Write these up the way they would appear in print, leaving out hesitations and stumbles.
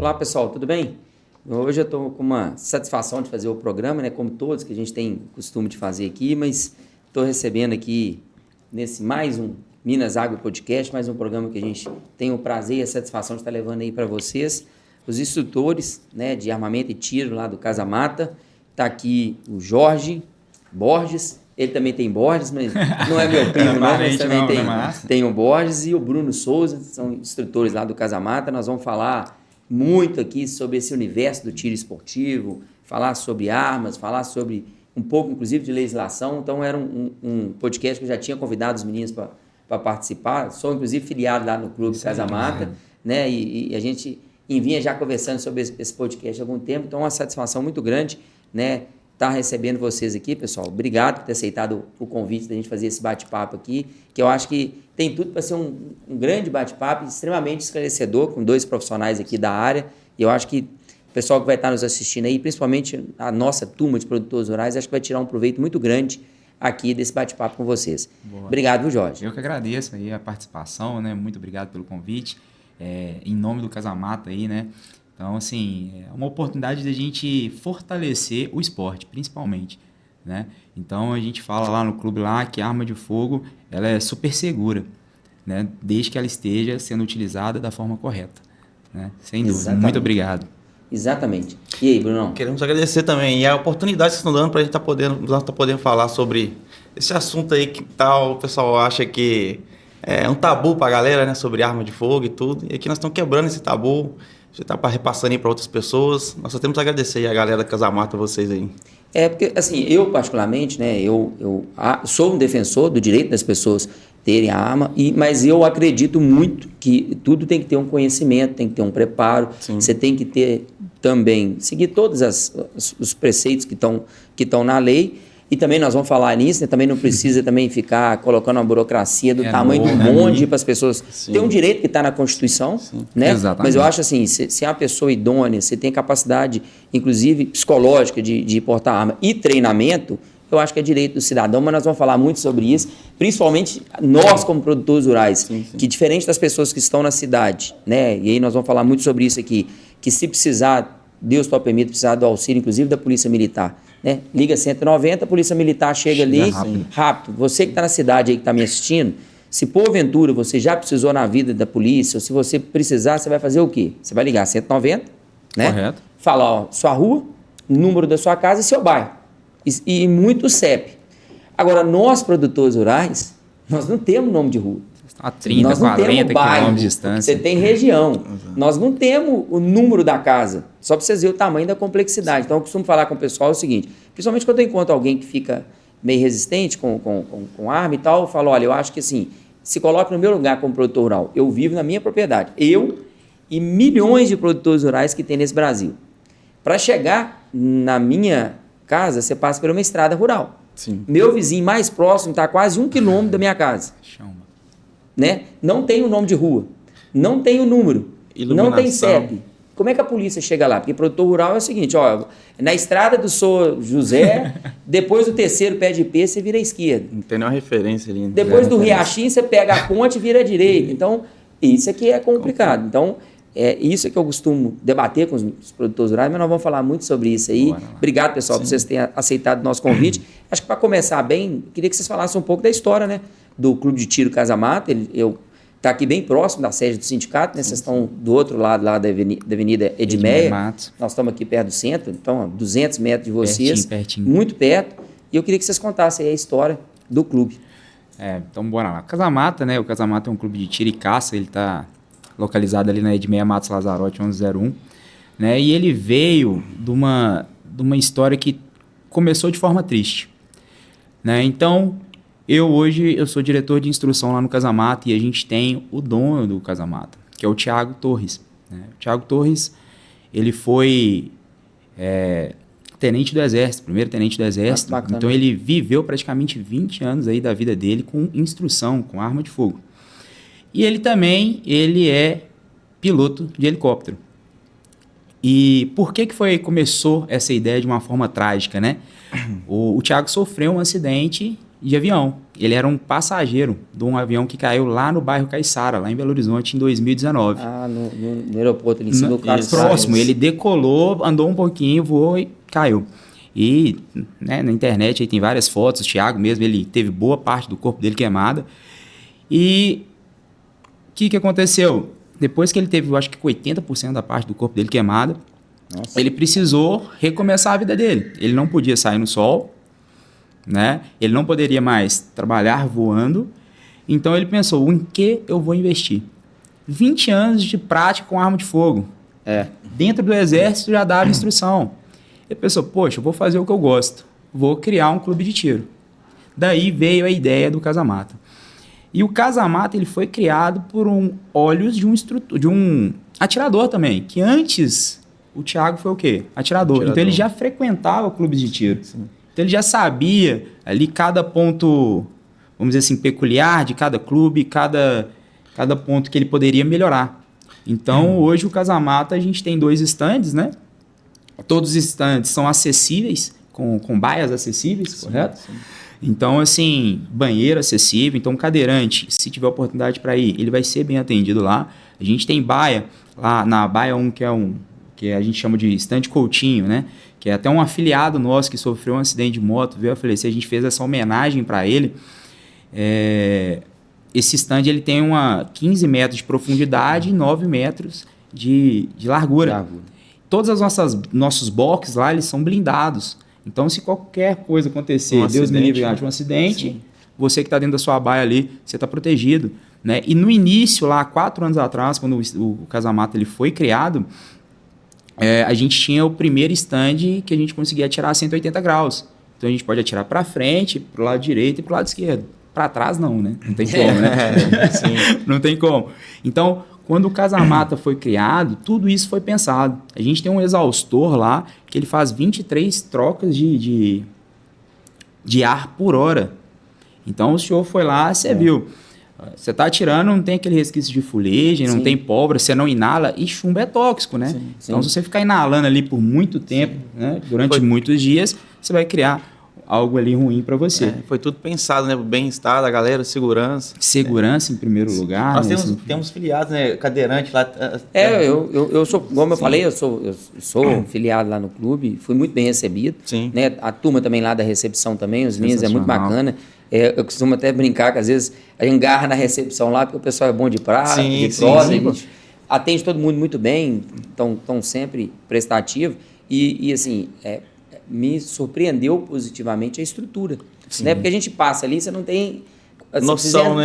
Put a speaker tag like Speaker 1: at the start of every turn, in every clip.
Speaker 1: Olá, pessoal, tudo bem? Hoje eu estou com uma satisfação de fazer o programa, né, como todos que a gente tem costume de fazer aqui, mas estou recebendo aqui nesse mais um Minas Agro Podcast, mais um programa que a gente tem o prazer e a satisfação de estar levando aí para vocês, os instrutores, né, de armamento e tiro lá do Casa Mata. Está aqui o Jorge Borges, ele também tem Borges, mas não é meu primo, não, mas também tem o Borges, e o Bruno Souza, são instrutores lá do Casa Mata. Nós vamos falar muito aqui sobre esse universo do tiro esportivo, falar sobre armas, falar sobre um pouco, inclusive, de legislação. Então, era um podcast que eu já tinha convidado os meninos para participar. Sou, inclusive, filiado lá no Clube Casa Mata, né? E a gente vinha já conversando sobre esse podcast há algum tempo. Então, é uma satisfação muito grande, né, estar recebendo vocês aqui, pessoal. Obrigado por ter aceitado o convite da gente fazer esse bate-papo aqui, que eu acho que tem tudo para ser um grande bate-papo, extremamente esclarecedor, com dois profissionais aqui da área. E eu acho que o pessoal que vai estar nos assistindo aí, principalmente a nossa turma de produtores rurais, acho que vai tirar um proveito muito grande aqui desse bate-papo com vocês. Boa. Obrigado, Jorge.
Speaker 2: Eu que agradeço aí a participação, né? Muito obrigado pelo convite. Em nome do Casa Mata aí, né? Então, assim, é uma oportunidade de a gente fortalecer o esporte, principalmente, né? Então, a gente fala lá no clube lá que a arma de fogo, ela é super segura, né? Desde que ela esteja sendo utilizada da forma correta, né? Sem dúvida. Exatamente. Muito obrigado.
Speaker 1: Exatamente. E aí, Brunão?
Speaker 3: Queremos agradecer também. E a oportunidade que vocês estão dando para a gente estar podendo falar sobre esse assunto aí que tal o pessoal acha que é um tabu para a galera, né? Sobre arma de fogo e tudo. E aqui nós estamos quebrando esse tabu. Você está repassando aí para outras pessoas. Nós só temos a agradecer aí a galera da Casa Mata, vocês aí.
Speaker 1: Porque, assim, eu particularmente, né, eu sou um defensor do direito das pessoas terem a arma, mas eu acredito muito que tudo tem que ter um conhecimento, tem que ter um preparo. Sim. Você tem que ter também, seguir todos os preceitos que estão na lei. E também nós vamos falar nisso, né? Também não precisa também ficar colocando uma burocracia do tamanho do monte para as pessoas. Sim. Tem um direito que está na Constituição, né? Exatamente. Mas eu acho assim, se é uma pessoa idônea, você tem capacidade, inclusive psicológica, de portar arma e treinamento, eu acho que é direito do cidadão, mas nós vamos falar muito sobre isso, principalmente nós como produtores rurais, sim. Que diferente das pessoas que estão na cidade, né? E aí nós vamos falar muito sobre isso aqui, que se precisar, Deus só permite, precisar do auxílio, inclusive da Polícia Militar, né? Liga 190, a Polícia Militar chega ali rápido. Você que está na cidade aí, que está me assistindo, se porventura você já precisou na vida da polícia, ou se você precisar, você vai fazer o quê? Você vai ligar 190, né? Correto. Falar, ó, sua rua, número da sua casa e seu bairro. E muito CEP. Agora, nós, produtores rurais, nós não temos nome de rua.
Speaker 2: A 30, nós não 40 quilômetros de distância.
Speaker 1: Você tem região. Nós não temos o número da casa, só para vocês verem o tamanho da complexidade. Então, eu costumo falar com o pessoal o seguinte, principalmente quando eu encontro alguém que fica meio resistente com arma e tal, eu falo, olha, eu acho que assim, se coloque no meu lugar como produtor rural. Eu vivo na minha propriedade. Eu e milhões de produtores rurais que tem nesse Brasil. Para chegar na minha casa, você passa por uma estrada rural. Sim. Meu vizinho mais próximo está a quase 1 quilômetro da minha casa. Né? Não tem o nome de rua, não tem o número, não tem CEP. Como é que a polícia chega lá? Porque produtor rural é o seguinte, ó, na estrada do Sr. José, depois do terceiro pé de IP, você vira à esquerda.
Speaker 3: Não tem nenhuma referência ali.
Speaker 1: Depois do Riachinho, você pega a ponte e vira à direita. Então, isso aqui é complicado. Então, é isso que eu costumo debater com os produtores rurais, mas nós vamos falar muito sobre isso aí. Obrigado, pessoal, por vocês terem aceitado o nosso convite. Acho que para começar bem, queria que vocês falassem um pouco da história, né, do Clube de Tiro Casa Mata. Eu está aqui bem próximo da sede do sindicato, né? Vocês estão do outro lado lá da Avenida Edmeia. Nós estamos aqui perto do centro, então a 200 metros de vocês. Pertinho. Muito perto. E eu queria que vocês contassem aí a história do clube.
Speaker 2: Então bora lá. Casa Mata, né? O Casa Mata é um clube de tiro e caça, ele está localizado ali na Edmeia Matos Lazarotti 1101, né? E ele veio de uma história que começou de forma triste, né? Então, hoje eu sou diretor de instrução lá no Casa Mata e a gente tem o dono do Casa Mata, que é o Thiago Torres, né? O Thiago Torres, ele foi tenente do Exército, primeiro tenente do Exército, então ele viveu praticamente 20 anos aí da vida dele com instrução, com arma de fogo. E ele é piloto de helicóptero. E por que começou essa ideia de uma forma trágica, né? O Thiago sofreu um acidente de avião. ele era um passageiro de um avião que caiu lá no bairro Caiçara, lá em Belo Horizonte, em 2019.
Speaker 1: No aeroporto ali em cima do
Speaker 2: próximo, ele decolou, andou um pouquinho, voou e caiu. E né, na internet aí tem várias fotos, o Thiago mesmo, ele teve boa parte do corpo dele queimada. E o que aconteceu? Depois que ele teve, eu acho que 80% da parte do corpo dele queimada, ele precisou recomeçar a vida dele. Ele não podia sair no sol, né? Ele não poderia mais trabalhar voando. Então ele pensou, em que eu vou investir? 20 anos de prática com arma de fogo. Dentro do exército já dava instrução. Ele pensou, poxa, eu vou fazer o que eu gosto. Vou criar um clube de tiro. Daí veio a ideia do Casa-Mata. E o Casa-Mata ele foi criado por olhos de um atirador também, que antes o Thiago foi o quê? Atirador. Então ele já frequentava clubes de tiro. Sim. Então ele já sabia ali cada ponto, vamos dizer assim, peculiar de cada clube, cada ponto que ele poderia melhorar. Então hoje o Casa-Mata a gente tem 2 stands, né? Todos os stands são acessíveis, com baias acessíveis, correto? Sim. Então, assim, banheiro acessível. Então, cadeirante, se tiver oportunidade para ir, ele vai ser bem atendido lá. A gente tem baia, lá na baia 1, que a gente chama de stand Coutinho, né? Que é até um afiliado nosso que sofreu um acidente de moto, viu? Eu falei, se a gente fez essa homenagem para ele, esse stand ele tem 15 metros de profundidade e 9 metros de largura. Todos os nossos boxes lá, eles são blindados. Então, se qualquer coisa acontecer, Deus me livre de um acidente, sim, você que está dentro da sua baia ali, você está protegido, né? E no início, lá, 4 anos atrás, quando o Casa-Mata ele foi criado, a gente tinha o primeiro stand que a gente conseguia atirar a 180 graus. Então, a gente pode atirar para frente, para o lado direito e para o lado esquerdo. Para trás, não, né? Não tem como, né? Sim. Não tem como. Então, quando o Casa-Mata foi criado, tudo isso foi pensado. A gente tem um exaustor lá que ele faz 23 trocas de ar por hora. Então, o senhor foi lá, você viu. Você está atirando, não tem aquele resquício de fuligem, não tem pólvora, você não inala. E chumbo é tóxico, né? Sim. Então, se você ficar inalando ali por muito tempo, né, durante muitos dias, você vai criar algo ali ruim para você.
Speaker 3: Foi tudo pensado, né? O bem-estar da galera, segurança.
Speaker 2: Segurança em primeiro lugar.
Speaker 3: Nós temos filiados, né? Cadeirante lá.
Speaker 1: Eu sou, como eu falei, eu sou filiado lá no clube, fui muito bem recebido. Sim. Né? A turma também lá da recepção também, os meninos, é muito bacana. Eu costumo até brincar que às vezes a gente engarra na recepção lá, porque o pessoal é bom de prato, de prosa, a gente atende todo mundo muito bem, estão sempre prestativos. E assim, me surpreendeu positivamente a estrutura, né? Porque a gente passa ali, você não tem noção,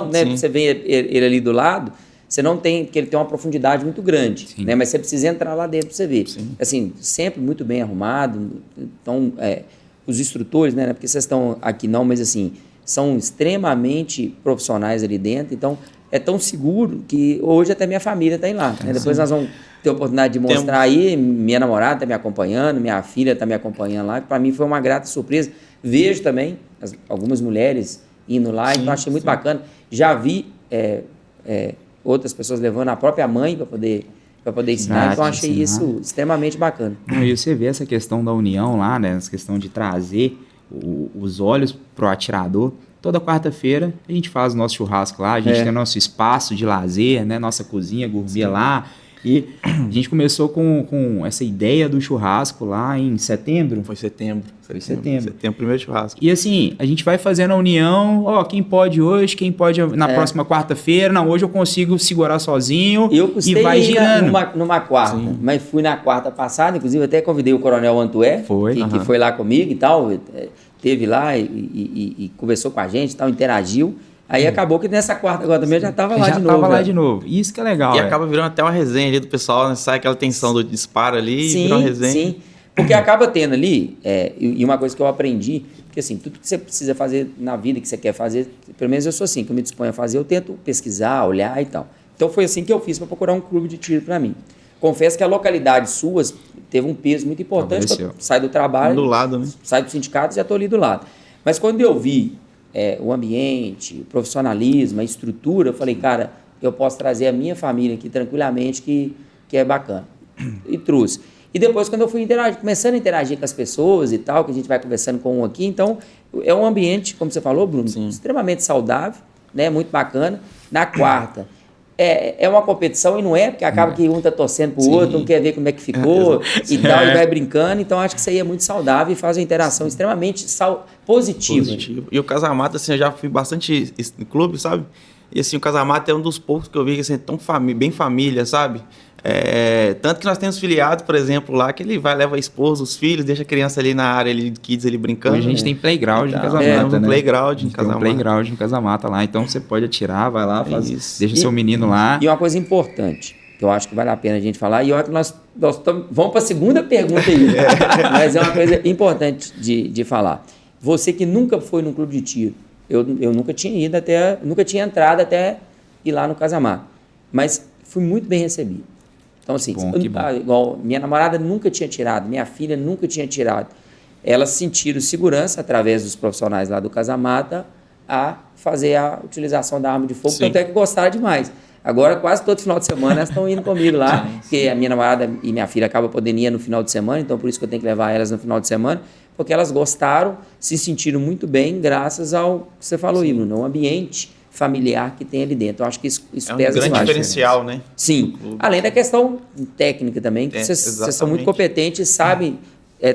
Speaker 1: né? Você vê ele ali do lado, você não tem, porque ele tem uma profundidade muito grande, né? Mas você precisa entrar lá dentro para você ver. Sim. Assim, sempre muito bem arrumado. Então, os instrutores, né? Porque vocês estão aqui não, mas assim, são extremamente profissionais ali dentro, então é tão seguro que hoje até minha família está lá, né? Depois nós vamos ter a oportunidade de mostrar aí, minha namorada está me acompanhando, minha filha está me acompanhando lá, que para mim foi uma grata surpresa. Vejo também algumas mulheres indo lá, então achei muito bacana. Já vi outras pessoas levando a própria mãe para poder ensinar, então achei isso extremamente bacana.
Speaker 2: E você vê essa questão da união lá, né? Essa questão de trazer os olhos pro atirador. Toda quarta-feira a gente faz o nosso churrasco lá, a gente tem nosso espaço de lazer, né? Nossa cozinha gourmet lá. E a gente começou com essa ideia do churrasco lá em setembro.
Speaker 3: Foi setembro.
Speaker 2: Setembro,
Speaker 3: primeiro churrasco.
Speaker 2: E assim, a gente vai fazendo a união, quem pode hoje, quem pode na próxima quarta-feira. Não, hoje eu consigo segurar sozinho e vai girando.
Speaker 1: Numa quarta, mas fui na quarta passada, inclusive até convidei o Coronel Antué, que foi lá comigo e tal, teve lá e conversou com a gente e tal, interagiu. Aí acabou que nessa quarta agora também já estava lá de novo. Já estava
Speaker 2: lá de novo. Isso que é legal.
Speaker 3: E acaba virando até uma resenha ali do pessoal, né? Sai aquela tensão do disparo ali e vira uma resenha. Sim,
Speaker 1: porque acaba tendo ali, e uma coisa que eu aprendi, porque assim, tudo que você precisa fazer na vida, que você quer fazer, pelo menos eu sou assim, que eu me disponho a fazer, eu tento pesquisar, olhar e tal. Então foi assim que eu fiz para procurar um clube de tiro para mim. Confesso que a localidade suas teve um peso muito importante, quando eu saio do trabalho,
Speaker 3: do lado, né?
Speaker 1: Saio do sindicato e já estou ali do lado. Mas quando eu vi o ambiente, o profissionalismo, a estrutura, eu falei, cara, eu posso trazer a minha família aqui tranquilamente, que é bacana. E trouxe. E depois, quando eu fui começando a interagir com as pessoas e tal, que a gente vai conversando com um aqui, então é um ambiente, como você falou, Bruno,
Speaker 3: Sim.
Speaker 1: extremamente saudável, né? Muito bacana. Na quarta, é uma competição e não é, porque acaba que um está torcendo para o outro, um quer ver como é que ficou e tal, e vai brincando. Então, acho que isso aí é muito saudável e faz uma interação extremamente positiva.
Speaker 3: E o Casamata, assim, eu já fui bastante em clube, sabe? E assim, o Casamata é um dos poucos que eu vi que assim, é tão bem família, sabe? Tanto que nós temos filiado, por exemplo, lá, que ele vai, leva a esposa, os filhos, deixa a criança ali na área ali de kids ali brincando.
Speaker 2: Hoje a gente tem playground em
Speaker 3: Então,
Speaker 2: Casamata,
Speaker 3: temos um
Speaker 2: né?
Speaker 3: playground em Casamata.
Speaker 2: Tem um playground em Casamata lá, então você pode atirar, vai lá, deixa
Speaker 1: E-
Speaker 2: seu menino lá.
Speaker 1: E uma coisa importante, que eu acho que vale a pena a gente falar, e olha que nós vamos para a segunda pergunta aí, mas é uma coisa importante de falar. Você que nunca foi num clube de tiro, eu nunca tinha ido nunca tinha entrado até ir lá no Casamar, mas fui muito bem recebido. Então, assim,
Speaker 2: Que bom.
Speaker 1: igual minha namorada nunca tinha tirado, minha filha nunca tinha tirado. Elas sentiram segurança através dos profissionais lá do Casamata a fazer a utilização da arma de fogo,
Speaker 3: Sim.
Speaker 1: tanto é que gostaram demais. Agora, quase todo final de semana, elas estão indo comigo lá, porque a minha namorada e minha filha acabam podendo ir no final de semana, então por isso que eu tenho que levar elas no final de semana, porque elas gostaram, se sentiram muito bem, graças ao que você falou, Bruno, um ambiente familiar que tem ali dentro. Eu acho que isso
Speaker 3: É um
Speaker 1: pesa
Speaker 3: grande
Speaker 1: demais.
Speaker 3: diferencial, né?
Speaker 1: Sim, além da questão técnica também, que vocês são muito
Speaker 3: exatamente.
Speaker 1: competentes e sabem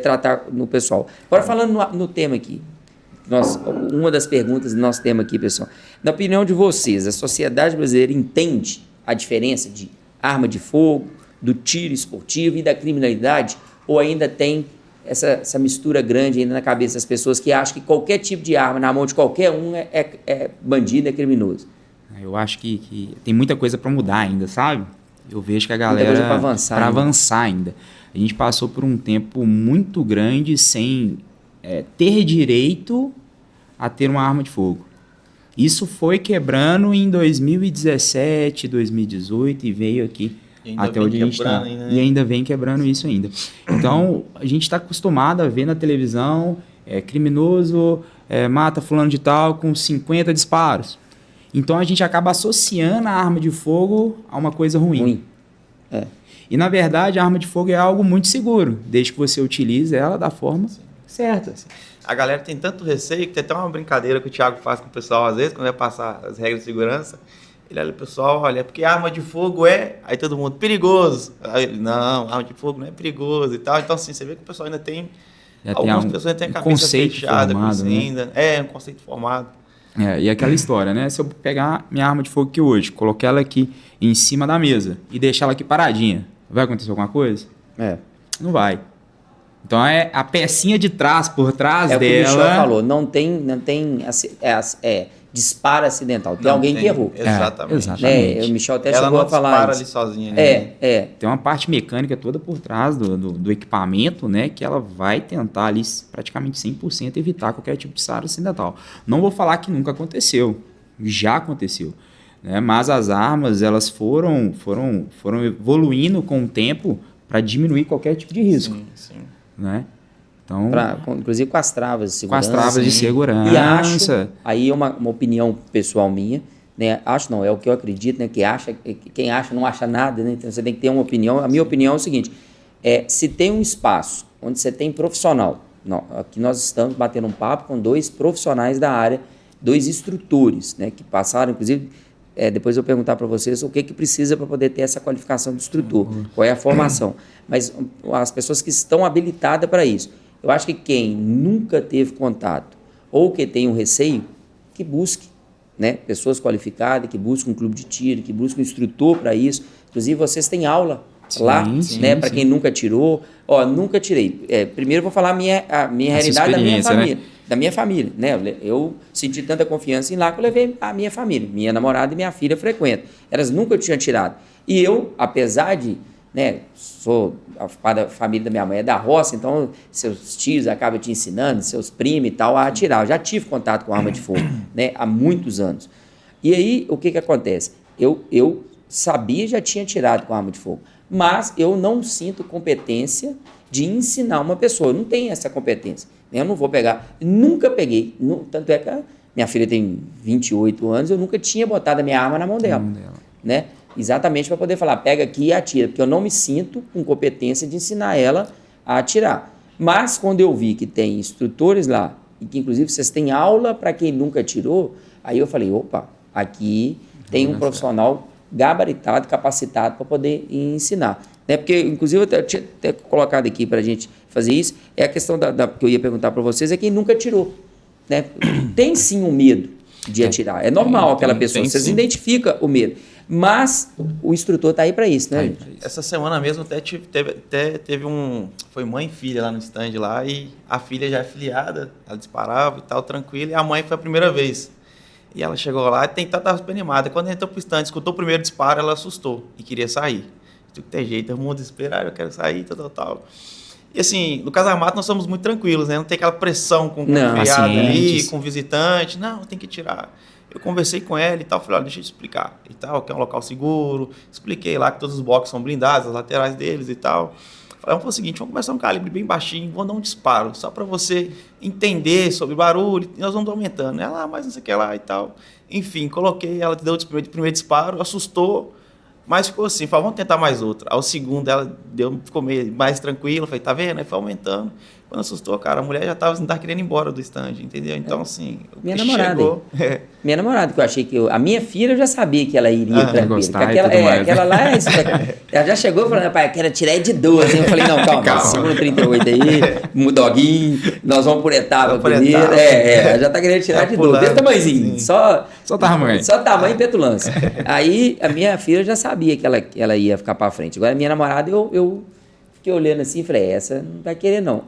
Speaker 1: tratar no pessoal. Agora, falando no tema aqui, uma das perguntas do nosso tema aqui, pessoal. Na opinião de vocês, a sociedade brasileira entende a diferença de arma de fogo, do tiro esportivo e da criminalidade? Ou ainda tem essa mistura grande ainda na cabeça das pessoas que acham que qualquer tipo de arma na mão de qualquer um é bandido, é criminoso?
Speaker 2: Eu acho que tem muita coisa para mudar ainda, sabe? Eu vejo que a
Speaker 1: Muita
Speaker 2: galera...
Speaker 1: coisa pra avançar ainda.
Speaker 2: avançar ainda. A gente passou por um tempo muito grande sem ter direito a ter uma arma de fogo. Isso foi quebrando em 2017, 2018 e veio aqui até onde a gente está. E ainda vem quebrando isso ainda. Então, a gente está acostumado a ver na televisão criminoso mata fulano de tal com 50 disparos. Então, a gente acaba associando a arma de fogo a uma coisa ruim. E, na verdade, a arma de fogo é algo muito seguro, desde que você utilize ela da forma certa.
Speaker 3: A galera tem tanto receio que tem até uma brincadeira que o Thiago faz com o pessoal, às vezes, quando vai passar as regras de segurança. Ele olha, pessoal, olha, porque arma de fogo aí todo mundo, perigoso. Aí ele, não, arma de fogo não é perigoso e tal. Então, assim, você vê que o pessoal ainda tem... Algumas pessoas ainda têm a cabeça fechada com isso ainda. É, um conceito formado.
Speaker 2: E aquela história, né? Se eu pegar minha arma de fogo aqui hoje, colocar ela aqui em cima da mesa e deixar ela aqui paradinha, vai acontecer alguma coisa? Não vai. Então, a pecinha de trás, por trás dela...
Speaker 1: É o que o Michel falou, não tem disparo acidental. Tem alguém que errou.
Speaker 3: Exatamente.
Speaker 1: O Michel até
Speaker 3: ela
Speaker 1: chegou
Speaker 3: não
Speaker 1: a falar
Speaker 3: dispara
Speaker 1: isso.
Speaker 3: ali sozinha.
Speaker 2: Tem uma parte mecânica toda por trás do equipamento, né? Que ela vai tentar ali praticamente 100% evitar qualquer tipo de disparo acidental. Não vou falar que nunca aconteceu. Já aconteceu. Né? Mas as armas, elas foram evoluindo com o tempo para diminuir qualquer tipo de risco.
Speaker 3: Sim.
Speaker 2: Né? Então,
Speaker 1: inclusive com as travas de segurança.
Speaker 2: Com as travas de segurança.
Speaker 1: E acho, aí é uma opinião pessoal minha, né? Acho não, é o que eu acredito, né? Quem acha não acha nada, né? Então você tem que ter uma opinião. A minha opinião é o seguinte, se tem um espaço onde você tem profissional, aqui nós estamos batendo um papo com 2 profissionais da área, 2 instrutores, né? Que passaram, inclusive, depois eu vou perguntar para vocês o que precisa para poder ter essa qualificação de instrutor, qual é a formação. Mas as pessoas que estão habilitadas para isso. Eu acho que quem nunca teve contato ou que tem um receio, que busque, né? Pessoas qualificadas, que busquem um clube de tiro, que busquem um instrutor para isso. Inclusive, vocês têm aula lá, né? Para quem nunca tirou. Nunca tirei. Primeiro, eu vou falar a minha realidade da minha família. Né? Da minha família, né? Eu senti tanta confiança em lá que eu levei a minha família. Minha namorada e minha filha frequentam. Elas nunca tinham tirado. E eu, apesar de... né, sou da família da minha mãe, é da roça, então seus tios acabam te ensinando, seus primos e tal, a atirar. Eu já tive contato com arma de fogo, né, há muitos anos. E aí, o que acontece? Eu sabia, já tinha tirado com arma de fogo, mas eu não sinto competência de ensinar uma pessoa. Eu não tenho essa competência. Eu não vou pegar. Nunca peguei. Tanto é que a minha filha tem 28 anos, eu nunca tinha botado a minha arma na mão dela. Né? Exatamente para poder falar, pega aqui e atira, porque eu não me sinto com competência de ensinar ela a atirar. Mas quando eu vi que tem instrutores lá, e que inclusive vocês têm aula para quem nunca tirou, aí eu falei, opa, aqui tem um profissional gabaritado, capacitado para poder ensinar. Né? Porque, inclusive, eu tinha até colocado aqui para a gente fazer isso, é a questão que eu ia perguntar para vocês, é quem nunca tirou. Né? Tem sim um medo de atirar. É normal aquela pessoa, vocês identificam o medo. Mas o instrutor está aí para isso, né?
Speaker 3: Essa semana mesmo até teve um... Foi mãe e filha lá no stand lá, e a filha já é filiada, ela disparava e tal, tranquila, e a mãe foi a primeira vez. E ela chegou lá e estava super animada. Quando entrou pro stand, escutou o primeiro disparo, ela assustou e queria sair. Tem que ter jeito, arrumou um desespero, eu quero sair, tal. E assim, no Casa-Mato nós somos muito tranquilos, né? Não tem aquela pressão com o criado ali, com o visitante. Não, tem que tirar. Eu conversei com ela e tal, falei, olha, deixa eu te explicar. E tal, que é um local seguro. Expliquei lá que todos os boxes são blindados, as laterais deles e tal. Falei, vamos fazer o seguinte, vamos começar um calibre bem baixinho, vamos dar um disparo, só para você entender sobre barulho, e nós vamos aumentando. Ela, mas não sei o que lá e tal. Enfim, coloquei, ela deu o primeiro disparo, assustou, mas ficou assim, falei, vamos tentar mais outra. Ao segundo, ela ficou meio mais tranquila, falei, tá vendo? Aí foi aumentando. Quando assustou, cara, a mulher já estava querendo ir embora do stand, entendeu? Então, assim,
Speaker 1: minha namorada, minha namorada, que eu achei que... A minha filha, eu já sabia que ela iria tranquila. Aquela lá, ela já chegou falando, pai, eu quero tirar de 12. Eu falei, não, calma. Segura o 38 aí, um doguinho, nós vamos por etapa primeiro. Ela já tá querendo tirar de 12. Desse tamanhozinho, só tamanho. Só tamanho e petulância. Aí, a minha filha já sabia que ela ia ficar pra frente. Agora, a minha namorada, eu fiquei olhando assim e falei, essa não vai querer não.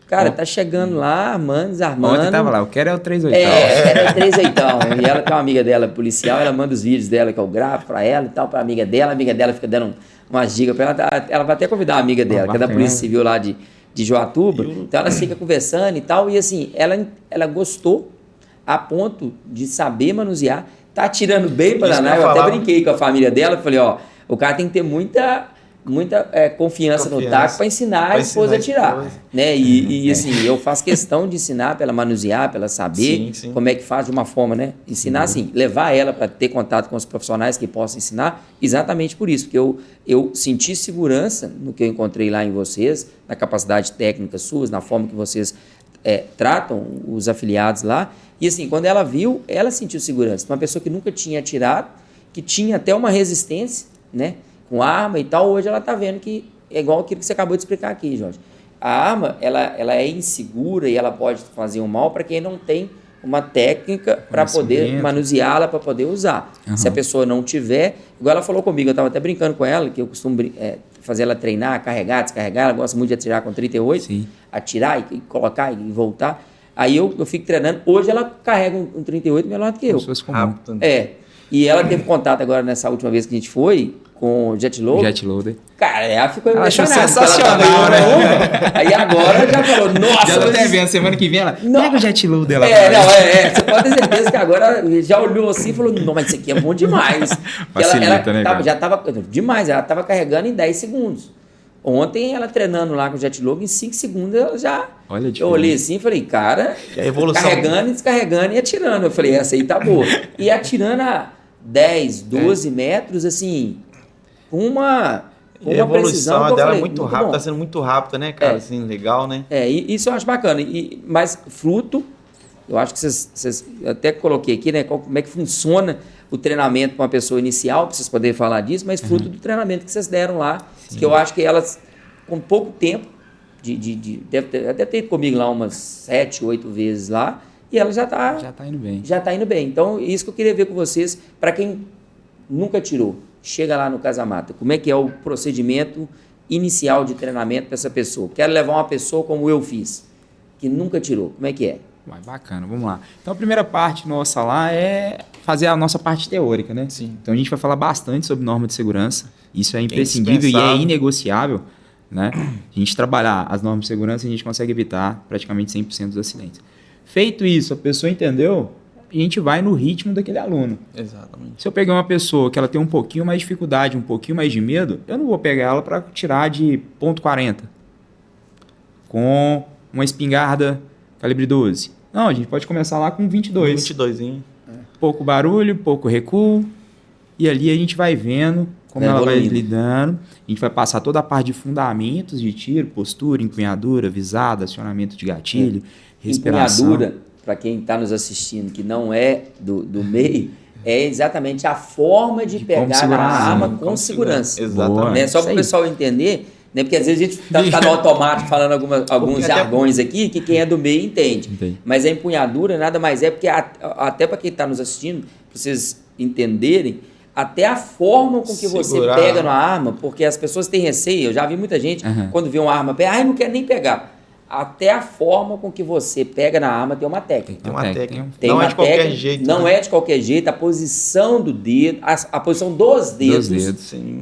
Speaker 1: Cara, tá chegando lá, armando, desarmando.
Speaker 2: Ontem tava lá, eu quero é o 38.
Speaker 1: Quero é o 38. E ela, que é uma amiga dela, policial, ela manda os vídeos dela, que eu gravo pra ela e tal, pra amiga dela fica dando umas dicas pra ela. Ela vai até convidar a amiga dela, que é da Polícia Civil lá de Joatuba. Então ela fica conversando e tal, e assim, ela gostou a ponto de saber manusear, tá atirando bem pra danar. Eu até brinquei com a família dela, falei, o cara tem que ter muita confiança no taco para ensinar a esposa a tirar. Né? E assim, eu faço questão de ensinar para ela manusear, para ela saber como é que faz de uma forma, né? Ensinar assim, levar ela para ter contato com os profissionais que possam ensinar, exatamente por isso, porque eu senti segurança no que eu encontrei lá em vocês, na capacidade técnica suas, na forma que vocês tratam os afiliados lá. E assim, quando ela viu, ela sentiu segurança. Uma pessoa que nunca tinha atirado, que tinha até uma resistência, né? Com arma e tal, hoje ela está vendo que é igual aquilo que você acabou de explicar aqui, Jorge. A arma, ela é insegura e ela pode fazer um mal para quem não tem uma técnica para poder manuseá-la, para poder usar. Se a pessoa não tiver, igual ela falou comigo, eu estava até brincando com ela, que eu costumo fazer ela treinar, carregar, descarregar, ela gosta muito de atirar com 38, atirar e colocar e voltar. Aí eu fico treinando, hoje ela carrega um 38 melhor do que eu.
Speaker 2: Rápido.
Speaker 1: E ela teve contato agora nessa última vez que a gente foi, com o Jet Loader. Cara, ela ficou emocionada.
Speaker 2: Achou sensacional, né?
Speaker 1: Aí agora já falou, nossa...
Speaker 2: Já até vendo, semana que vem ela, pega o Jet Loader lá.
Speaker 1: Você pode ter certeza que agora já olhou assim e falou, não, mas isso aqui é bom demais.
Speaker 2: Facilita, né,
Speaker 1: já estava demais, ela estava carregando em 10 segundos. Ontem ela treinando lá com o Jet Loader, em 5 segundos ela já...
Speaker 2: Olha,
Speaker 1: eu olhei assim e falei, cara, carregando e descarregando e atirando. Eu falei, essa aí tá boa. E atirando a 10, 12 metros, assim... uma
Speaker 3: evolução dela é muito rápida, está sendo muito rápida, né, cara? Assim, legal, né?
Speaker 1: Isso eu acho bacana. Mas fruto, eu acho que vocês eu até coloquei aqui, né? Como é que funciona o treinamento para uma pessoa inicial, para vocês poderem falar disso, mas fruto do treinamento que vocês deram lá, que eu acho que elas, com pouco tempo, deve ter ido comigo lá umas 7, 8 vezes lá, e ela já tá indo bem. Já está indo bem. Então, isso que eu queria ver com vocês, para quem nunca tirou. Chega lá no Casa-Mata, como é que é o procedimento inicial de treinamento para essa pessoa? Quero levar uma pessoa como eu fiz, que nunca tirou, como é que é?
Speaker 2: Bacana, vamos lá. Então a primeira parte nossa lá é fazer a nossa parte teórica, né?
Speaker 3: Sim.
Speaker 2: Então a gente vai falar bastante sobre norma de segurança, isso é imprescindível e é inegociável, né? A gente trabalhar as normas de segurança, a gente consegue evitar praticamente 100% dos acidentes. Feito isso, a pessoa entendeu... a gente vai no ritmo daquele aluno.
Speaker 3: Exatamente.
Speaker 2: Se eu pegar uma pessoa que ela tem um pouquinho mais de dificuldade, um pouquinho mais de medo, eu não vou pegar ela para tirar de .40 com uma espingarda calibre 12. Não, a gente pode começar lá com 22.
Speaker 3: 22, hein?
Speaker 2: Pouco barulho, pouco recuo, e ali a gente vai vendo como ela vai lidando. A gente vai passar toda a parte de fundamentos de tiro, postura, empunhadura, visada, acionamento de gatilho, respiração.
Speaker 1: Empunhadura, para quem está nos assistindo, que não é do meio, é exatamente a forma de pegar na arma com segurança.
Speaker 3: Exatamente.
Speaker 1: Né? Só para o pessoal entender, né? Porque às vezes a gente está no automático falando alguns jargões aqui que quem é do meio entende.
Speaker 2: Entendi.
Speaker 1: Mas a empunhadura nada mais é porque, até para quem está nos assistindo, para vocês entenderem, até a forma com que você pega na arma, porque as pessoas têm receio, eu já vi muita gente, quando vê uma arma, não quer nem pegar. Até a forma com que você pega na arma tem uma técnica.
Speaker 3: Tem uma técnica.
Speaker 1: Não é de qualquer jeito. Não é de qualquer jeito. A posição do dedo, a posição dos dedos,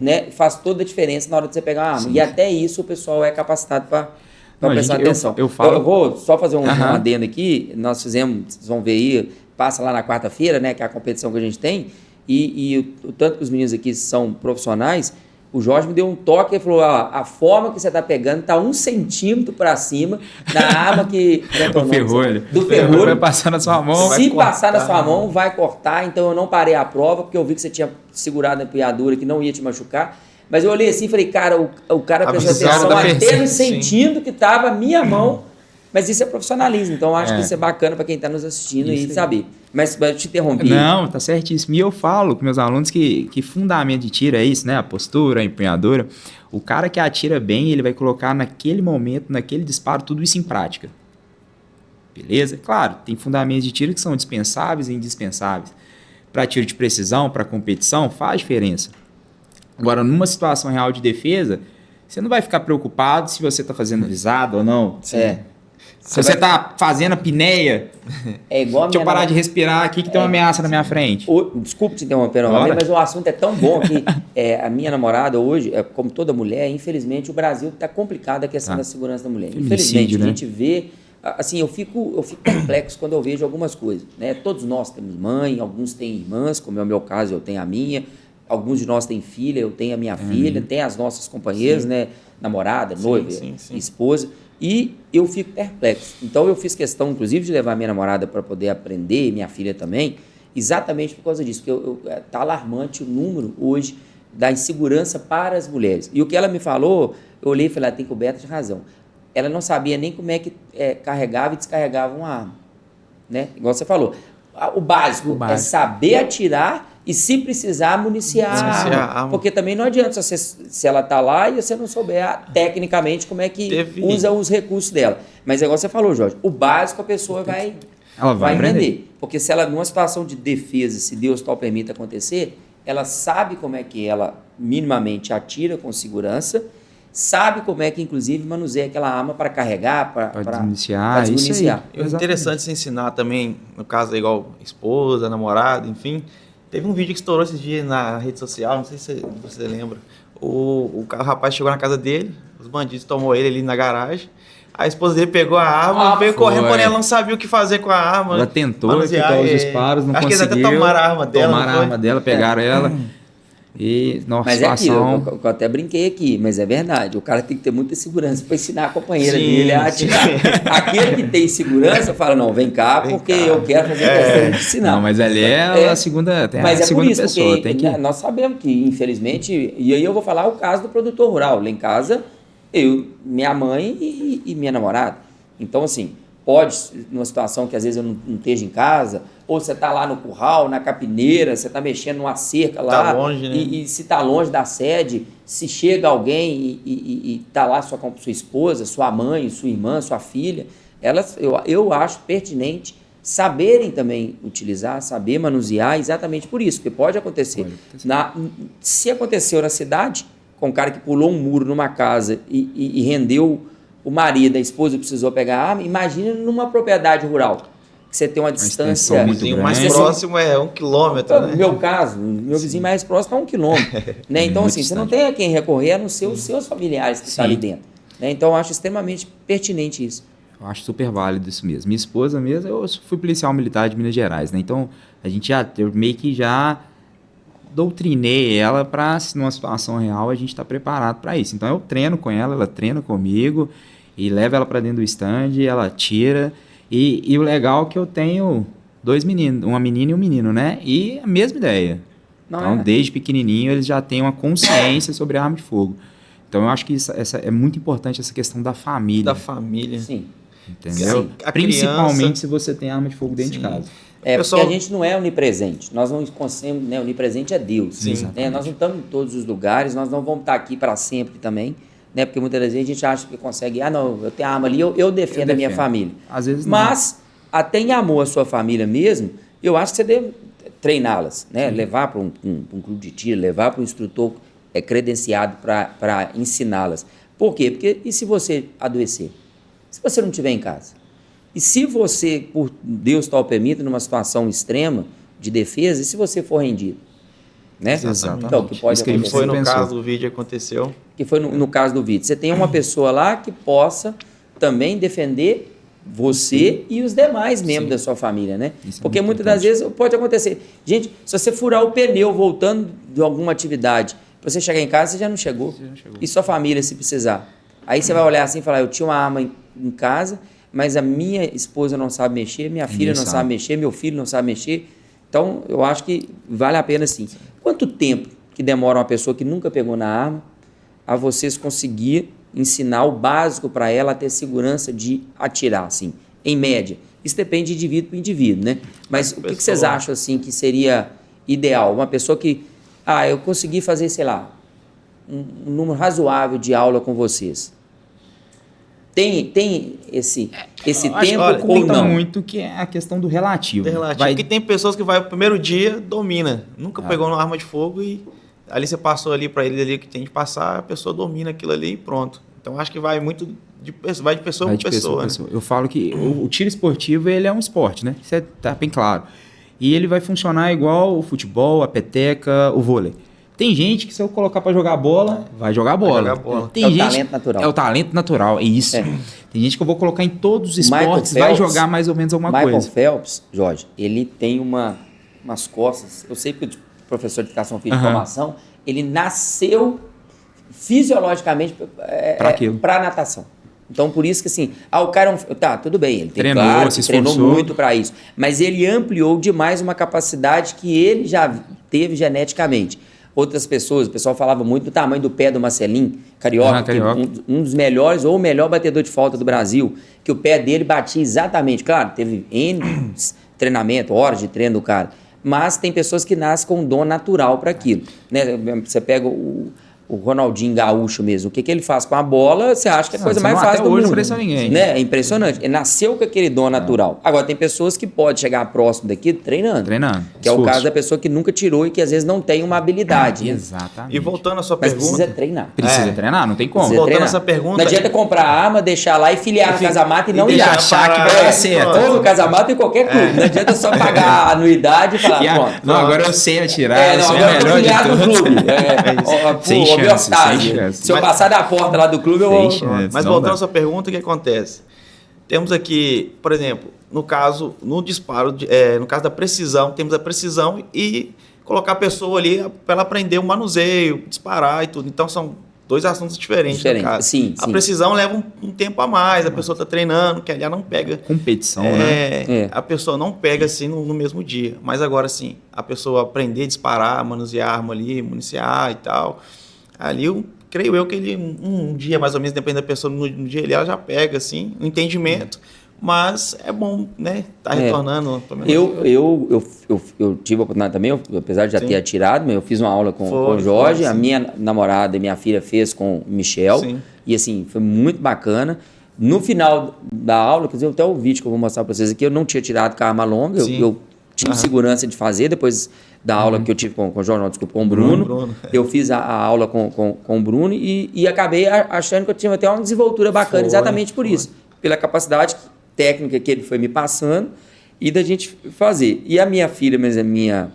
Speaker 1: né, faz toda a diferença na hora de você pegar uma arma. E até isso o pessoal é capacitado para prestar atenção.
Speaker 2: Eu
Speaker 1: vou só fazer um adendo aqui. Nós fizemos, vocês vão ver aí, passa lá na quarta-feira, né, que é a competição que a gente tem. E o tanto que os meninos aqui são profissionais, o Jorge me deu um toque e falou: a forma que você está pegando está 1 centímetro para cima da arma que...
Speaker 2: do ferrolho.
Speaker 1: Do ferrolho.
Speaker 2: Vai passar na sua mão.
Speaker 1: Se passar na sua mão, vai cortar. Então eu não parei a prova, porque eu vi que você tinha segurado a empunhadura, que não ia te machucar. Mas eu olhei assim e falei: cara, o cara prestou atenção até no centímetro que estava a minha mão. Mas isso é profissionalismo, então eu acho que isso é bacana para quem está nos assistindo e saber. Mas eu te interrompi.
Speaker 2: Não, tá certíssimo. E eu falo com meus alunos que fundamento de tiro é isso, né? A postura, a empunhadura. O cara que atira bem, ele vai colocar naquele momento, naquele disparo, tudo isso em prática. Beleza? Claro, tem fundamentos de tiro que são dispensáveis e indispensáveis. Para tiro de precisão, para competição, faz diferença. Agora, numa situação real de defesa, você não vai ficar preocupado se você está fazendo visado ou não. Se você tá fazendo a pinéia, deixa eu parar de respirar aqui que tem uma ameaça na minha frente.
Speaker 1: Desculpe te interromper novamente, mas o assunto é tão bom que a minha namorada hoje, como toda mulher, infelizmente o Brasil está complicado a questão da segurança da mulher. Infelizmente, né? A gente vê, assim, eu fico perplexo quando eu vejo algumas coisas, né? Todos nós temos mãe, alguns têm irmãs, como é o meu caso, eu tenho a minha. Alguns de nós têm filha, eu tenho a minha filha, tem as nossas companheiras, né? Namorada, noiva, esposa. E eu fico perplexo. Então eu fiz questão, inclusive, de levar minha namorada para poder aprender, minha filha também, exatamente por causa disso, porque está alarmante o número hoje da insegurança para as mulheres. E o que ela me falou, eu olhei e falei: tem coberta de razão. Ela não sabia nem como é que carregava e descarregava uma arma. Né? Igual você falou. O básico é saber atirar e, se precisar, municiar a arma. Porque também não adianta se ela está lá e você não souber tecnicamente como é que usa os recursos dela. Mas é igual você falou, Jorge, o básico a pessoa vai entender. Porque se ela, numa situação de defesa, se Deus tal permita acontecer, ela sabe como é que ela minimamente atira com segurança, sabe como é que, inclusive, manuseia aquela arma para carregar, para
Speaker 2: desmuniciar.
Speaker 3: É interessante se ensinar também, no caso, igual esposa, namorada, enfim. Teve um vídeo que estourou esses dias na rede social, não sei se você lembra. O rapaz chegou na casa dele, os bandidos tomou ele ali na garagem. A esposa dele pegou a arma, veio correndo, porém ela não sabia o que fazer com a arma.
Speaker 2: Ela tentou evitar os disparos, não
Speaker 3: conseguiu.
Speaker 2: Acho
Speaker 3: que eles até tomaram a arma dela.
Speaker 2: Tomaram a arma dela, pegaram ela. E, nossa,
Speaker 1: mas
Speaker 2: situação...
Speaker 1: aquilo, eu até brinquei aqui, mas é verdade. O cara tem que ter muita segurança para ensinar a companheira dele a atirar. Aquele que tem segurança fala: não, vem cá, porque eu quero fazer questão de ensinar.
Speaker 2: Não, mas ali é a segunda,
Speaker 1: mas
Speaker 2: a segunda
Speaker 1: por isso,
Speaker 2: pessoa.
Speaker 1: Porque nós sabemos que, infelizmente, e aí eu vou falar o caso do produtor rural. Lá em casa, minha mãe e minha namorada. Então, assim, pode, numa situação que às vezes eu não esteja em casa, ou você está lá no curral, na capineira, você está mexendo numa cerca lá,
Speaker 3: longe, né?
Speaker 1: e se está longe da sede, se chega alguém e está lá sua esposa, sua mãe, sua irmã, sua filha, eu acho pertinente saberem também utilizar, saber manusear, exatamente por isso, porque pode acontecer. Se aconteceu na cidade, com um cara que pulou um muro numa casa e rendeu o marido, a esposa precisou pegar a arma, imagina numa propriedade rural, que você tem uma distância...
Speaker 3: O vizinho mais próximo é 1 quilômetro, né?
Speaker 1: No meu caso, meu vizinho mais próximo é 1 quilômetro. Né? Então, assim, você não tem a quem recorrer, a não ser os seus familiares que estão ali dentro. Né? Então, eu acho extremamente pertinente isso.
Speaker 2: Eu acho super válido isso mesmo. Minha esposa mesmo, eu fui policial militar de Minas Gerais, né? Então, eu meio que já doutrinei ela para, numa situação real, a gente estar preparado para isso. Então, eu treino com ela treina comigo, e levo ela para dentro do stand, ela tira. E o legal é que eu tenho 2 meninos, uma menina e um menino, né? E a mesma ideia. Então, desde pequenininho, eles já têm uma consciência sobre a arma de fogo. Então, eu acho que essa é muito importante, essa questão da família.
Speaker 3: Da família.
Speaker 1: Sim.
Speaker 2: Entendeu?
Speaker 3: Sim.
Speaker 2: Principalmente se você tem arma de fogo dentro
Speaker 3: Sim.
Speaker 2: de casa.
Speaker 1: Porque a gente não é onipresente. Nós não conseguimos, né? Onipresente é Deus.
Speaker 3: Sim.
Speaker 1: Né? Nós não estamos em todos os lugares, nós não vamos estar aqui para sempre também. Né? Porque muitas vezes a gente acha que consegue, não, eu tenho arma ali, eu defendo a minha família.
Speaker 2: Às vezes não.
Speaker 1: Mas, até em amor à sua família mesmo, eu acho que você deve treiná-las, né? Levar para um clube de tiro, levar para um instrutor credenciado para ensiná-las. Por quê? Porque e se você adoecer? Se você não estiver em casa? E se você, por Deus tal permita, numa situação extrema de defesa, e se você for rendido? Né?
Speaker 2: Exatamente.
Speaker 1: Então, que pode
Speaker 2: Isso que a gente
Speaker 1: acontecer.
Speaker 3: Foi no
Speaker 2: pensou.
Speaker 3: caso do vídeo que aconteceu.
Speaker 1: Que foi no caso do Vitor. Você tem uma pessoa lá que possa também defender você e os demais membros da sua família, né?
Speaker 2: Isso é
Speaker 1: Porque
Speaker 2: muito
Speaker 1: muitas das vezes pode acontecer. Gente, se você furar o pneu voltando de alguma atividade, para você chegar em casa, você já não chegou. E sua família, se precisar. Aí você vai olhar assim e falar, eu tinha uma arma em casa, mas a minha esposa não sabe mexer, minha filha não sabe mexer, meu filho não sabe mexer. Então, eu acho que vale a pena sim. Quanto tempo que demora uma pessoa que nunca pegou na arma a vocês conseguir ensinar o básico para ela a ter segurança de atirar, assim, em média? Isso depende de indivíduo para indivíduo, né? Mas o que vocês acham, assim, que seria ideal? Uma pessoa que, eu consegui fazer, sei lá, um número razoável de aula com vocês. Tem esse tempo
Speaker 2: Olha,
Speaker 1: ou não?
Speaker 2: muito que é a questão do relativo.
Speaker 3: Porque tem pessoas que vai o primeiro dia, domina. Nunca pegou uma arma de fogo e ali você passou ali para ele ali que tem que passar, a pessoa domina aquilo ali e pronto. Então acho que vai muito de pessoa para pessoa. Né?
Speaker 2: Eu falo que o tiro esportivo ele é um esporte, né? Isso tá bem claro. E ele vai funcionar igual o futebol, a peteca, o vôlei. Tem gente que se eu colocar para jogar bola, vai jogar bola. Tem gente,
Speaker 1: talento natural.
Speaker 2: É o talento natural, é isso. Tem gente que eu vou colocar em todos os esportes, vai jogar mais ou menos alguma coisa.
Speaker 1: Michael Phelps, Jorge, ele tem umas costas, eu sei que o professor de educação física de formação, ele nasceu fisiologicamente para natação. Então, por isso que assim, o cara tudo bem, ele treinou muito para isso, mas ele ampliou demais uma capacidade que ele já teve geneticamente. Outras pessoas, o pessoal falava muito do tamanho do pé do Marcelinho, carioca. Um dos melhores ou o melhor batedor de falta do Brasil, que o pé dele batia exatamente. Claro, teve N treinamento, horas de treino do cara, mas tem pessoas que nascem com um dom natural para aquilo. Né? Você pega o Ronaldinho Gaúcho mesmo, o que ele faz com a bola, você acha que é a coisa mais fácil do mundo.
Speaker 2: Não impressiona ninguém.
Speaker 1: Né? É impressionante. Ele nasceu com aquele dom natural. Agora, tem pessoas que podem chegar próximo daqui treinando. Que é o caso da pessoa que nunca tirou e que às vezes não tem uma habilidade.
Speaker 2: Exatamente.
Speaker 3: E voltando à sua
Speaker 1: Mas
Speaker 3: pergunta...
Speaker 1: precisa treinar.
Speaker 2: Precisa treinar, não tem como.
Speaker 3: Voltando a essa pergunta...
Speaker 1: Não adianta comprar arma, deixar lá e filiar no casamata e não ir
Speaker 2: achar que vai dar certo.
Speaker 1: Ou no casamata em qualquer clube. Não adianta só pagar a anuidade e falar, pronto.
Speaker 2: Não, agora eu sei atirar, eu sou o
Speaker 1: agora
Speaker 2: melhor de todos.
Speaker 1: Sem chance. Se eu passar da porta lá do clube, eu vou...
Speaker 3: Mas voltando à sua pergunta, o que acontece? Temos aqui, por exemplo, no caso da precisão, temos a precisão e colocar a pessoa ali para ela aprender o manuseio, disparar e tudo. Então, são dois assuntos diferentes. No caso.
Speaker 1: Sim.
Speaker 3: A precisão leva um tempo a mais, a pessoa está treinando, que ela não pega...
Speaker 2: Competição, né?
Speaker 3: A pessoa não pega assim no mesmo dia. Mas agora, sim, a pessoa aprender a disparar, manusear a arma ali, municiar e tal... Ali, creio eu que ele, um dia mais ou menos, dependendo da pessoa, no dia ali ela já pega, assim, um entendimento. Mas é bom, né? Tá retornando.
Speaker 1: Eu tive a oportunidade também, apesar de já ter atirado, mas eu fiz uma aula com o Jorge, a minha namorada e minha filha fez com o Michel. Sim. E assim, foi muito bacana. No final da aula, quer dizer, até o vídeo que eu vou mostrar para vocês aqui, eu não tinha tirado com a arma longa, eu tive segurança de fazer, depois da aula que eu tive com o Jorge, desculpa, com o Bruno. Eu fiz a aula com o Bruno e acabei achando que eu tinha até uma desenvoltura bacana exatamente por isso. Pela capacidade técnica que ele foi me passando e da gente fazer. E a minha filha, mas a minha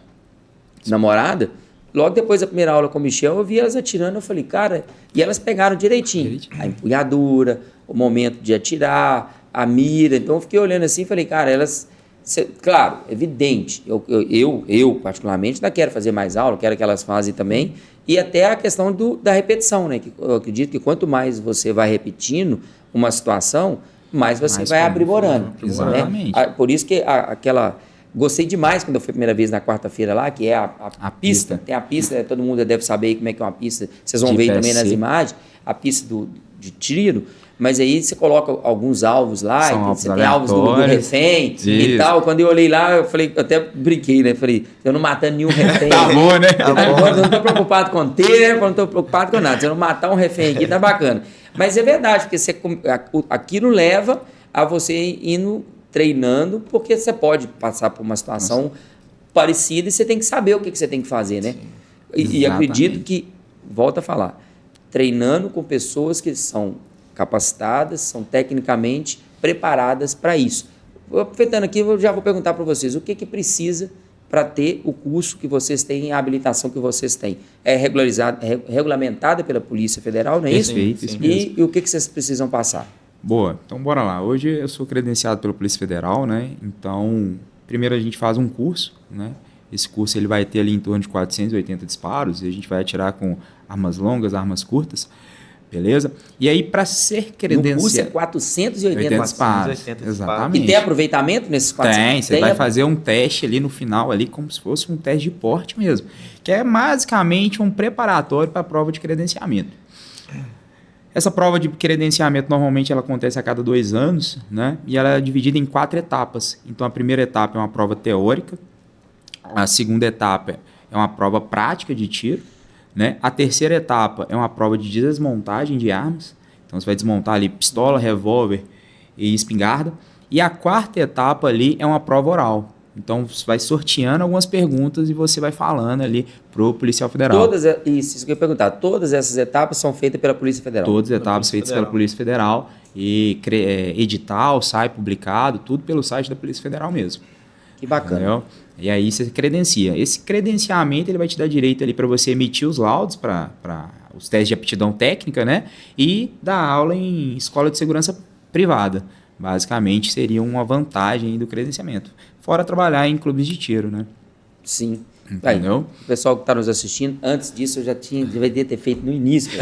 Speaker 1: namorada, logo depois da primeira aula com o Michel, eu vi elas atirando, eu falei, cara... E elas pegaram direitinho. A empunhadura, o momento de atirar, a mira. Então eu fiquei olhando assim e falei, cara, elas... Claro, evidente, eu particularmente ainda quero fazer mais aula, quero que elas façam também, e até a questão da repetição, né? Que eu acredito que quanto mais você vai repetindo uma situação, mais você vai aprimorando.
Speaker 2: Exatamente.
Speaker 1: Né? Por isso que Gostei demais quando eu fui a primeira vez na quarta-feira lá, que é a pista. Tem a pista, todo mundo deve saber como é que é uma pista. Vocês vão ver também nas imagens, a pista de tiro. Mas aí você coloca alguns alvos lá, você tem alvos do refém e tal. Quando eu olhei lá, eu falei, eu até brinquei, né? Falei, eu não matando nenhum refém.
Speaker 2: Tá bom, né?
Speaker 1: Agora eu não tô preocupado com tempo, não tô preocupado com nada. Se eu não matar um refém aqui, tá bacana. Mas é verdade, porque aquilo leva a você indo treinando, porque você pode passar por uma situação parecida e você tem que saber o que você tem que fazer, né? E acredito que, volto a falar, treinando com pessoas que são capacitadas, são tecnicamente preparadas para isso. Aproveitando aqui, eu já vou perguntar para vocês, o que precisa para ter o curso que vocês têm, a habilitação que vocês têm? É regulamentada pela Polícia Federal, não é isso?
Speaker 2: Perfeito,
Speaker 1: E o que vocês precisam passar?
Speaker 2: Boa, então bora lá. Hoje eu sou credenciado pela Polícia Federal, né? Então, primeiro a gente faz um curso, né? Esse curso ele vai ter ali em torno de 480 disparos e a gente vai atirar com armas longas, armas curtas. Beleza? E aí, para ser credenciado...
Speaker 1: No curso é 480
Speaker 2: disparos. Exatamente.
Speaker 1: E tem aproveitamento nesses 480?
Speaker 2: Tem, você vai fazer um teste ali no final, ali, como se fosse um teste de porte mesmo. Que é basicamente um preparatório para a prova de credenciamento. Essa prova de credenciamento, normalmente, ela acontece a cada 2 anos, né? E ela é dividida em 4 etapas. Então, a primeira etapa é uma prova teórica. A segunda etapa é uma prova prática de tiro. Né? A terceira etapa é uma prova de desmontagem de armas. Então, você vai desmontar ali pistola, revólver e espingarda. E a quarta etapa ali é uma prova oral. Então, você vai sorteando algumas perguntas e você vai falando ali pro policial federal.
Speaker 1: Isso que eu ia perguntar. Todas essas etapas são feitas pela Polícia Federal?
Speaker 2: Todas as etapas feitas pela Polícia Federal. E edital, sai publicado, tudo pelo site da Polícia Federal mesmo.
Speaker 1: Que bacana.
Speaker 2: Entendeu? E aí você credencia. Esse credenciamento ele vai te dar direito ali para você emitir os laudos para os testes de aptidão técnica, né? E dar aula em escola de segurança privada. Basicamente seria uma vantagem do credenciamento. Fora trabalhar em clubes de tiro, né?
Speaker 1: Sim.
Speaker 2: Entendeu?
Speaker 1: Aí, o pessoal que está nos assistindo, antes disso eu já deveria ter feito no início.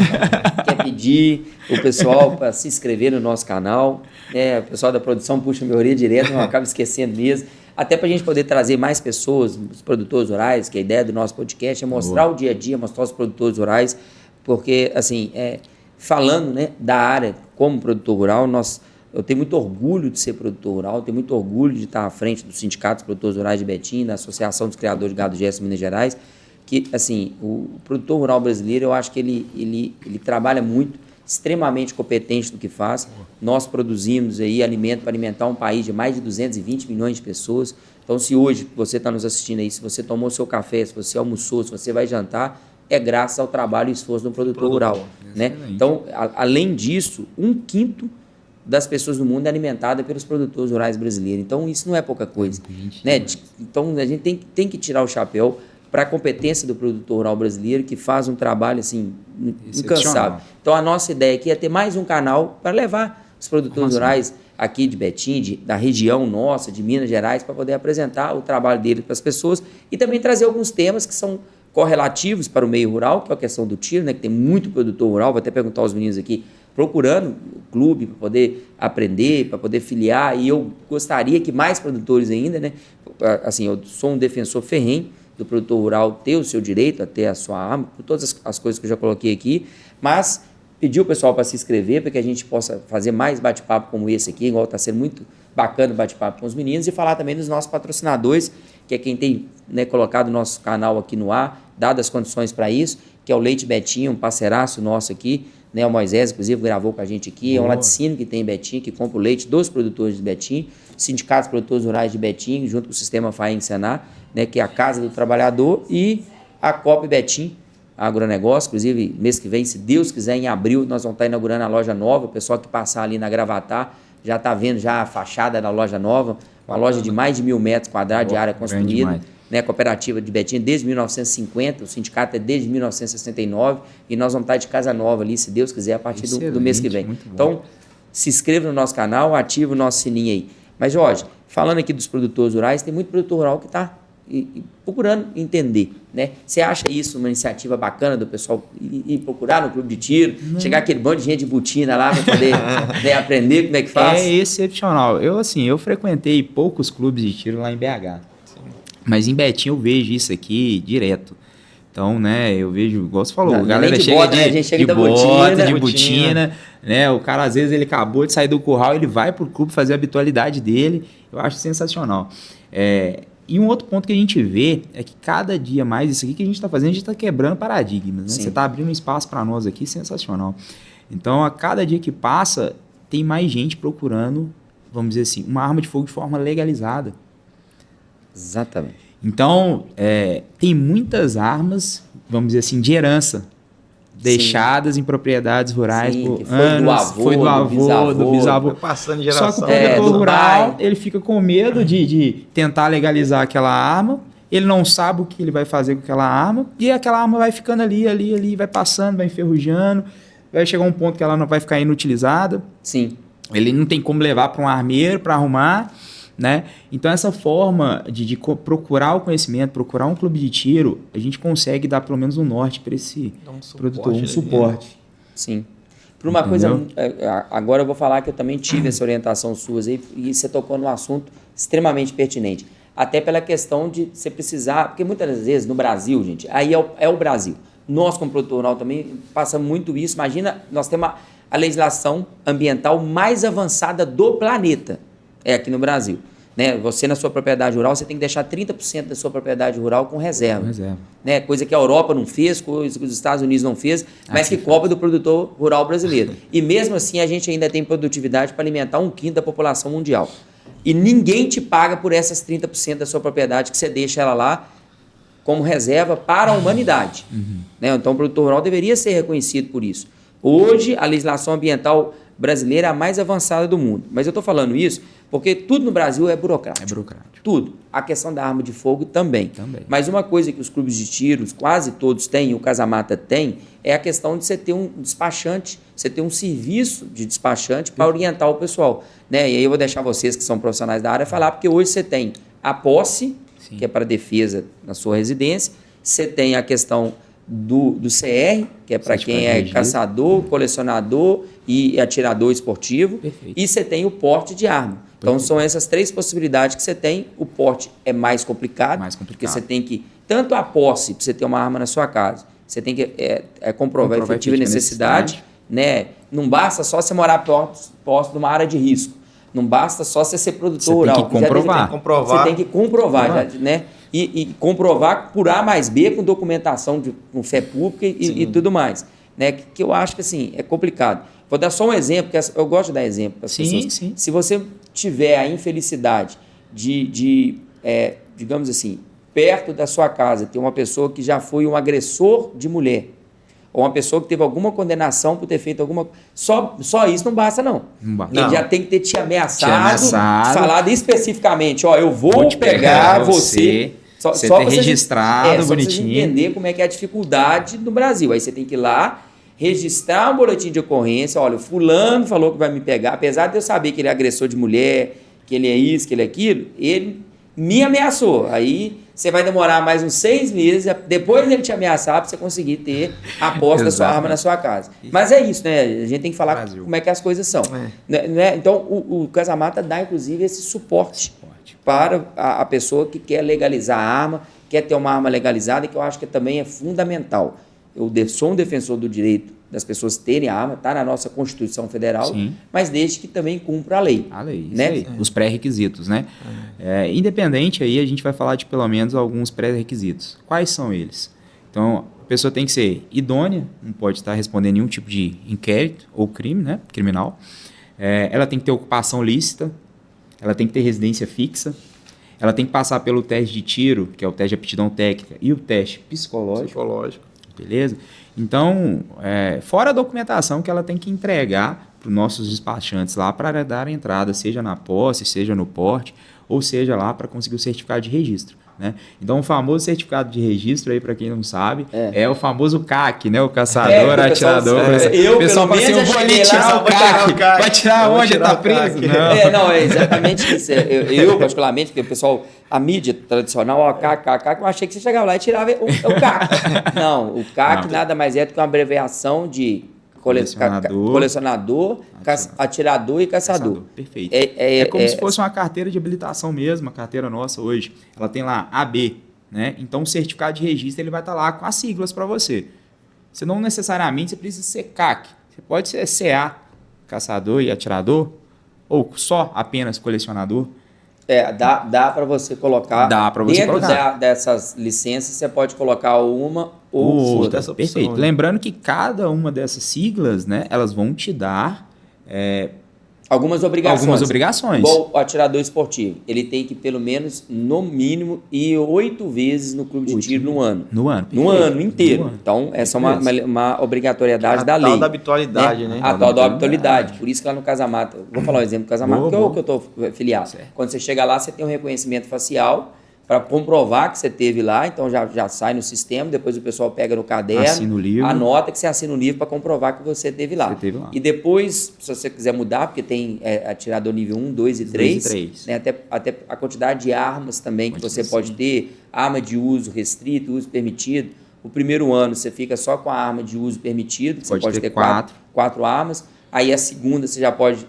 Speaker 1: Quer pedir o pessoal para se inscrever no nosso canal. O pessoal da produção puxa minha orelha direto, não acaba esquecendo mesmo. Até para a gente poder trazer mais pessoas, os produtores rurais, que a ideia do nosso podcast é mostrar o dia a dia, mostrar os produtores rurais, porque, assim, falando, né, da área como produtor rural, eu tenho muito orgulho de ser produtor rural, tenho muito orgulho de estar à frente do Sindicato dos Produtores Rurais de Betim, da Associação dos Criadores de Gado Gesso Minas Gerais, que, assim, o produtor rural brasileiro, eu acho que ele trabalha muito, extremamente competente no que faz. Nós produzimos aí alimento para alimentar um país de mais de 220 milhões de pessoas. Então, se hoje você está nos assistindo aí, se você tomou seu café, se você almoçou, se você vai jantar, é graças ao trabalho e esforço do produtor rural. Né? Então, além disso, 1/5 das pessoas do mundo é alimentada pelos produtores rurais brasileiros. Então, isso não é pouca coisa. Né? Então, a gente tem que tirar o chapéu para a competência do produtor rural brasileiro, que faz um trabalho assim incansável. Então, a nossa ideia aqui é ter mais um canal para levar os produtores rurais aqui de Betim, da região nossa, de Minas Gerais, para poder apresentar o trabalho dele para as pessoas e também trazer alguns temas que são correlativos para o meio rural, que é a questão do tiro, né, que tem muito produtor rural, vou até perguntar aos meninos aqui, procurando o clube para poder aprender, para poder filiar, e eu gostaria que mais produtores ainda, né, assim, eu sou um defensor ferrenho do produtor rural ter o seu direito a ter a sua arma, por todas as coisas que eu já coloquei aqui, mas pedir o pessoal para se inscrever, para que a gente possa fazer mais bate-papo como esse aqui, igual está sendo muito bacana o bate-papo com os meninos, e falar também dos nossos patrocinadores, que é quem tem, né, colocado o nosso canal aqui no ar, dado as condições para isso, que é o Leite Betim, um parceiraço nosso aqui, né, o Moisés, inclusive, gravou com a gente aqui, é um laticínio que tem em Betim, que compra o leite dos produtores de Betim, Sindicato dos Produtores Rurais de Betim, junto com o Sistema FAEM Senar, né, que é a Casa do Trabalhador, e a COP Betim, agronegócio. Inclusive, mês que vem, se Deus quiser, em abril, nós vamos estar inaugurando a loja nova. O pessoal que passar ali na Gravatar já está vendo já a fachada da loja nova, uma loja de mais de 1.000 metros quadrados de área construída, né, cooperativa de Betim desde 1950, o sindicato é desde 1969, e nós vamos estar de casa nova ali, se Deus quiser, a partir do mês que vem. Então, se inscreva no nosso canal, ative o nosso sininho aí. Mas, Jorge, falando aqui dos produtores rurais, tem muito produtor rural que está procurando entender, né? Você acha isso uma iniciativa bacana do pessoal ir procurar no clube de tiro, chegar aquele bando de gente de botina lá para poder né, aprender como é que faz?
Speaker 2: É excepcional. Eu frequentei poucos clubes de tiro lá em BH. Mas em Betim eu vejo isso aqui direto. Então, né, eu vejo, igual você falou,
Speaker 1: Não,
Speaker 2: a galera
Speaker 1: nem de
Speaker 2: chega
Speaker 1: bota, né? A gente chega da botina,
Speaker 2: de botina, né? O cara, às vezes, ele acabou de sair do curral, ele vai pro clube fazer a habitualidade dele. Eu acho sensacional. E um outro ponto que a gente vê é que cada dia mais, isso aqui que a gente está fazendo, a gente está quebrando paradigmas, né? Você está abrindo um espaço para nós aqui sensacional. Então, a cada dia que passa, tem mais gente procurando, vamos dizer assim, uma arma de fogo de forma legalizada.
Speaker 1: Exatamente.
Speaker 2: Então, tem muitas armas, vamos dizer assim, de herança, deixadas em propriedades rurais por anos. Foi do avô, do bisavô.
Speaker 3: Foi passando de geração.
Speaker 2: Só que o produtor rural, ele fica com medo de tentar legalizar aquela arma, ele não sabe o que ele vai fazer com aquela arma, e aquela arma vai ficando ali, vai passando, vai enferrujando, vai chegar um ponto que ela não vai ficar inutilizada.
Speaker 1: Sim.
Speaker 2: Ele não tem como levar para um armeiro para arrumar, né? Então, essa forma de procurar o conhecimento, procurar um clube de tiro, a gente consegue dar pelo menos um norte para esse produtor, um suporte.
Speaker 1: Sim. Por uma coisa, agora eu vou falar que eu também tive essa orientação sua aí, e você tocou num assunto extremamente pertinente. Até pela questão de você precisar, porque muitas vezes no Brasil, gente, aí é o Brasil. Nós, como produtor rural, também passa muito isso. Imagina, nós temos a legislação ambiental mais avançada do planeta. Aqui no Brasil. Né? Você, na sua propriedade rural, você tem que deixar 30% da sua propriedade rural com reserva. Né? Coisa que a Europa não fez, coisa que os Estados Unidos não fez, mas que cobra do produtor rural brasileiro. E mesmo assim, a gente ainda tem produtividade para alimentar 1/5 da população mundial. E ninguém te paga por essas 30% da sua propriedade que você deixa ela lá como reserva para a humanidade. Né? Então, o produtor rural deveria ser reconhecido por isso. Hoje, a legislação ambiental brasileira é a mais avançada do mundo. Mas eu estou falando isso porque tudo no Brasil é burocrático.
Speaker 2: É burocrático.
Speaker 1: Tudo. A questão da arma de fogo também. Mas uma coisa que os clubes de tiros, quase todos têm, e o Casamata tem, é a questão de você ter um despachante, você ter um serviço de despachante para orientar o pessoal. Né? E aí eu vou deixar vocês que são profissionais da área falar, porque hoje você tem a posse, que é para defesa na sua residência, você tem a questão do CR, que é para quem é caçador, colecionador e atirador esportivo. Perfeito. E você tem o porte de arma. Então, são essas 3 possibilidades que você tem. O porte é mais complicado, porque você tem que... Tanto a posse, para você ter uma arma na sua casa, você tem que comprovar a efetiva necessidade. Né? Não basta só você morar próximo de uma área de risco. Não basta só você ser produtor rural.
Speaker 2: Você tem que comprovar.
Speaker 1: Você tem que comprovar, né? E comprovar por A mais B com documentação com fé pública e tudo mais. Né? Que eu acho que assim, é complicado. Vou dar só um exemplo, porque eu gosto de dar exemplo para as pessoas. Sim. Se você tiver a infelicidade digamos assim, perto da sua casa, ter uma pessoa que já foi um agressor de mulher, ou uma pessoa que teve alguma condenação por ter feito alguma... Só isso não basta, não. Ele já tem que ter te ameaçado, falado especificamente, eu vou te pegar você...
Speaker 2: Você ter registrado, bonitinho.
Speaker 1: Só pra você entender como é que é a dificuldade no Brasil. Aí você tem que ir lá, registrar um boletim de ocorrência. Olha, o fulano falou que vai me pegar. Apesar de eu saber que ele é agressor de mulher, que ele é isso, que ele é aquilo, ele me ameaçou. Aí você vai demorar mais uns 6 meses, depois dele te ameaçar, para você conseguir ter a posse da sua arma na sua casa. Mas é isso, né? A gente tem que falar como é que as coisas são. Né? Então, o Casamata dá, inclusive, esse suporte para a pessoa que quer legalizar a arma, quer ter uma arma legalizada, que eu acho que também é fundamental. Eu sou um defensor do direito das pessoas terem a arma, está na nossa Constituição Federal, mas desde que também cumpra a lei.
Speaker 2: A lei, né? Isso aí. Os pré-requisitos, né? Independente, aí a gente vai falar de pelo menos alguns pré-requisitos. Quais são eles? Então, a pessoa tem que ser idônea, não pode estar respondendo nenhum tipo de inquérito ou crime, né? Criminal. Ela tem que ter ocupação lícita, ela tem que ter residência fixa, ela tem que passar pelo teste de tiro, que é o teste de aptidão técnica, e o teste psicológico. Beleza? Então, fora a documentação que ela tem que entregar para os nossos despachantes lá para dar a entrada, seja na posse, seja no porte, ou seja lá para conseguir o certificado de registro. Né? Então, o famoso certificado de registro, aí para quem não sabe, é o famoso CAC, né? O caçador, atirador.
Speaker 1: O pessoal fala assim, eu vou ali tirar o CAC.
Speaker 2: Vai tirar onde? Está preso?
Speaker 1: Não, é exatamente isso. Eu, particularmente, porque o pessoal, a mídia tradicional, CAC, eu achei que você chegava lá e tirava o CAC. Não, o CAC nada mais é do que uma abreviação de colecionador, atirador e caçador.
Speaker 2: Perfeito. É como se fosse uma carteira de habilitação mesmo, a carteira nossa hoje. Ela tem lá AB, né? Então o certificado de registro ele vai estar lá com as siglas para você. Você não necessariamente precisa ser CAC. Você pode ser CA, caçador e atirador, ou só apenas colecionador.
Speaker 1: Dá para você colocar.
Speaker 2: Dá para você
Speaker 1: dentro
Speaker 2: colocar.
Speaker 1: Dessas licenças, você pode colocar uma ou outra.
Speaker 2: Perfeito. Né? Lembrando que cada uma dessas siglas, né, elas vão te dar
Speaker 1: algumas obrigações. Igual o atirador esportivo. Ele tem que, pelo menos, no mínimo, ir 8 vezes no clube de tiro no ano.
Speaker 2: No ano.
Speaker 1: No ano inteiro. Então, essa é uma obrigatoriedade da lei.
Speaker 3: A tal da habitualidade, né?
Speaker 1: A tal da habitualidade. Por isso que lá no Casamata, vou falar um exemplo do Casamata, que é o que eu estou filiado.
Speaker 2: Certo.
Speaker 1: Quando você chega lá, você tem um reconhecimento facial para comprovar que você teve lá, então já sai no sistema, depois o pessoal pega no caderno,
Speaker 2: assina o livro.
Speaker 1: Anota que você assina o livro para comprovar que você teve lá. E depois, se você quiser mudar, porque tem atirador nível 1, 2 e 3, né, até a quantidade de armas também que você pode ter, arma de uso restrito, uso permitido. O primeiro ano você fica só com a arma de uso permitido, você pode ter 4 armas. Aí a segunda você já pode...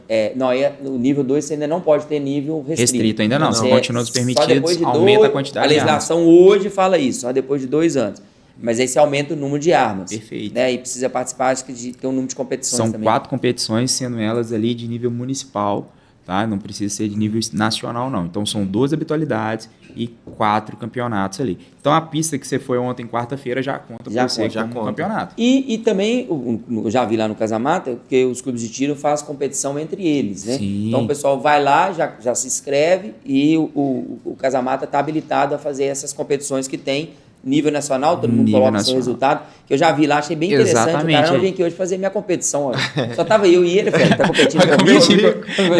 Speaker 1: no nível 2 você ainda não pode ter nível restrito.
Speaker 2: Ainda não. Você continua os permitidos, aumenta a quantidade
Speaker 1: de armas. A legislação hoje fala isso, só depois de 2 anos. Mas aí você aumenta o número de armas.
Speaker 2: Perfeito.
Speaker 1: Né? E precisa participar, acho que de ter um número de competições
Speaker 2: também.
Speaker 1: São
Speaker 2: 4 competições, sendo elas ali de nível municipal, tá? Não precisa ser de nível nacional, não. Então são 12 habitualidades e 4 campeonatos ali. Então a pista que você foi ontem, quarta-feira, já conta para você como campeonato.
Speaker 1: E também, eu já vi lá no Casamata, porque os clubes de tiro fazem competição entre eles, né?
Speaker 2: Sim.
Speaker 1: Então o pessoal vai lá, já se inscreve e o Casamata está habilitado a fazer essas competições que tem nível nacional, todo mundo coloca o seu resultado, que eu já vi lá, achei bem interessante.
Speaker 2: Exatamente.
Speaker 1: O cara, eu vim aqui hoje fazer minha competição. Ó. Só tava eu e ele, tá competindo comigo.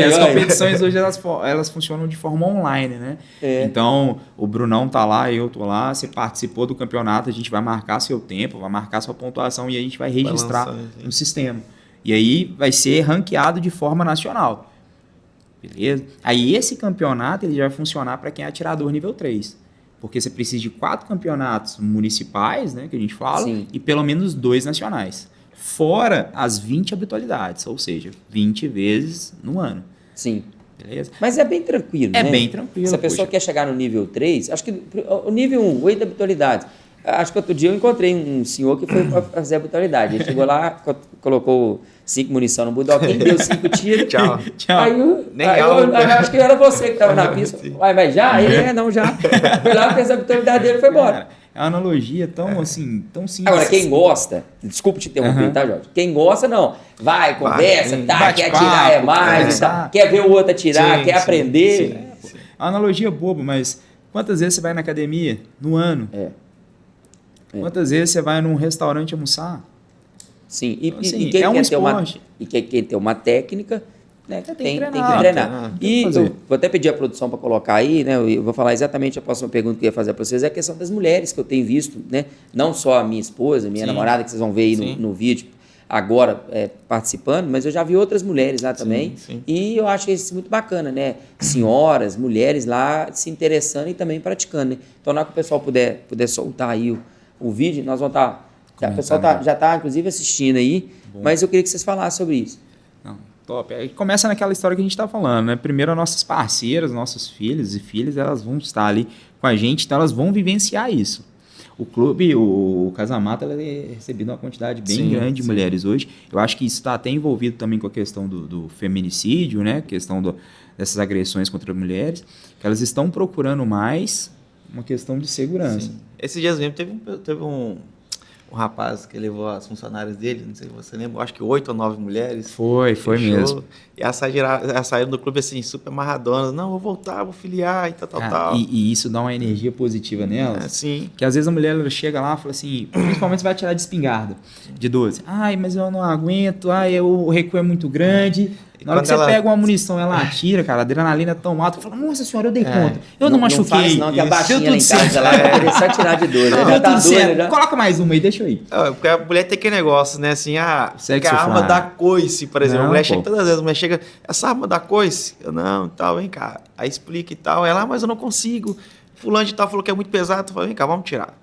Speaker 2: As competições hoje, elas funcionam de forma online, né? Então, o Brunão tá lá, eu tô lá, você participou do campeonato, a gente vai marcar seu tempo, vai marcar sua pontuação e a gente vai registrar no sistema. E aí vai ser ranqueado de forma nacional. Beleza? Aí esse campeonato ele já vai funcionar para quem é atirador nível 3. Porque você precisa de 4 campeonatos municipais, né, que a gente fala,
Speaker 1: Sim.
Speaker 2: E pelo menos 2 nacionais. Fora as 20 habitualidades, ou seja, 20 vezes no ano.
Speaker 1: Sim.
Speaker 2: Beleza?
Speaker 1: Mas é bem tranquilo, né?
Speaker 2: É bem tranquilo.
Speaker 1: Se a pessoa quer chegar no nível 3, acho que o nível 1, 8 habitualidades. Acho que outro dia eu encontrei um senhor que foi para fazer habitualidade. Ele chegou lá, colocou 5 munição no budoquinho, deu 5 tiros.
Speaker 3: Tchau.
Speaker 1: Aí eu acho que era você que estava na pista. Mas já? Ele não, já. Foi lá, fez a habitualidade dele e foi embora.
Speaker 2: Cara, é uma analogia tão simples.
Speaker 1: Agora, quem gosta, desculpa te interromper, tá, Jorge? Quem gosta, não. Vai, conversa, quer atirar mais, quer ver o outro atirar, quer aprender.
Speaker 2: Sim. É uma analogia boba, mas quantas vezes você vai na academia no ano? Quantas vezes você vai num restaurante almoçar?
Speaker 1: Sim,
Speaker 2: então,
Speaker 1: e quem quer ter esporte. Quem tem uma técnica, né, tem que treinar. E eu vou até pedir a produção para colocar aí, né? Eu vou falar exatamente a próxima pergunta que eu ia fazer para vocês, é a questão das mulheres que eu tenho visto, né? Não só a minha esposa, minha namorada, que vocês vão ver aí no vídeo agora participando, mas eu já vi outras mulheres lá também.
Speaker 3: Sim.
Speaker 1: E eu acho isso muito bacana, né? Senhoras, mulheres lá se interessando e também praticando, né? Então, na hora que o pessoal puder soltar aí o vídeo, nós vamos estar... O pessoal já está, inclusive, assistindo aí, mas eu queria que vocês falassem sobre isso.
Speaker 2: Não, top. Aí começa naquela história que a gente está falando, né? Primeiro, as nossas parceiras, nossos filhos e filhas, elas vão estar ali com a gente, então elas vão vivenciar isso. O clube, o Casamata, ela é recebido uma quantidade bem grande de mulheres hoje. Eu acho que isso está até envolvido também com a questão do feminicídio, né? Questão dessas agressões contra mulheres, que elas estão procurando mais uma questão de segurança.
Speaker 3: Sim. Esses dias mesmo teve um rapaz que levou as funcionárias dele, não sei se você lembra, acho que 8 ou 9 mulheres.
Speaker 2: Foi mesmo.
Speaker 3: E elas saíram do clube assim, super amarradonas. Não, vou voltar, vou filiar e tal.
Speaker 2: E isso dá uma energia positiva nelas.
Speaker 1: Sim.
Speaker 2: Que às vezes a mulher chega lá e fala assim, principalmente você vai tirar de espingarda, de 12. Ai, mas eu não aguento, o recuo é muito grande. Na hora que você pega uma munição, ela atira, cara, a adrenalina é tão alta. Fala, nossa senhora, eu dei conta. Eu não machuquei.
Speaker 1: Não faz não, que a baixinha lá em casa, ela vai querer só tirar de 12. Já tá doida.
Speaker 2: Coloca mais uma aí, deixa eu ir.
Speaker 3: Porque a mulher tem aquele negócio, né, assim, a arma da coice, por exemplo.
Speaker 2: Não,
Speaker 3: a mulher chega todas as vezes, a mulher chega, essa arma da coice? Eu, não, tal, vem cá. Aí explica e tal. Ela, mas eu não consigo. Fulano de tal falou que é muito pesado. Eu falei, vem cá, vamos tirar.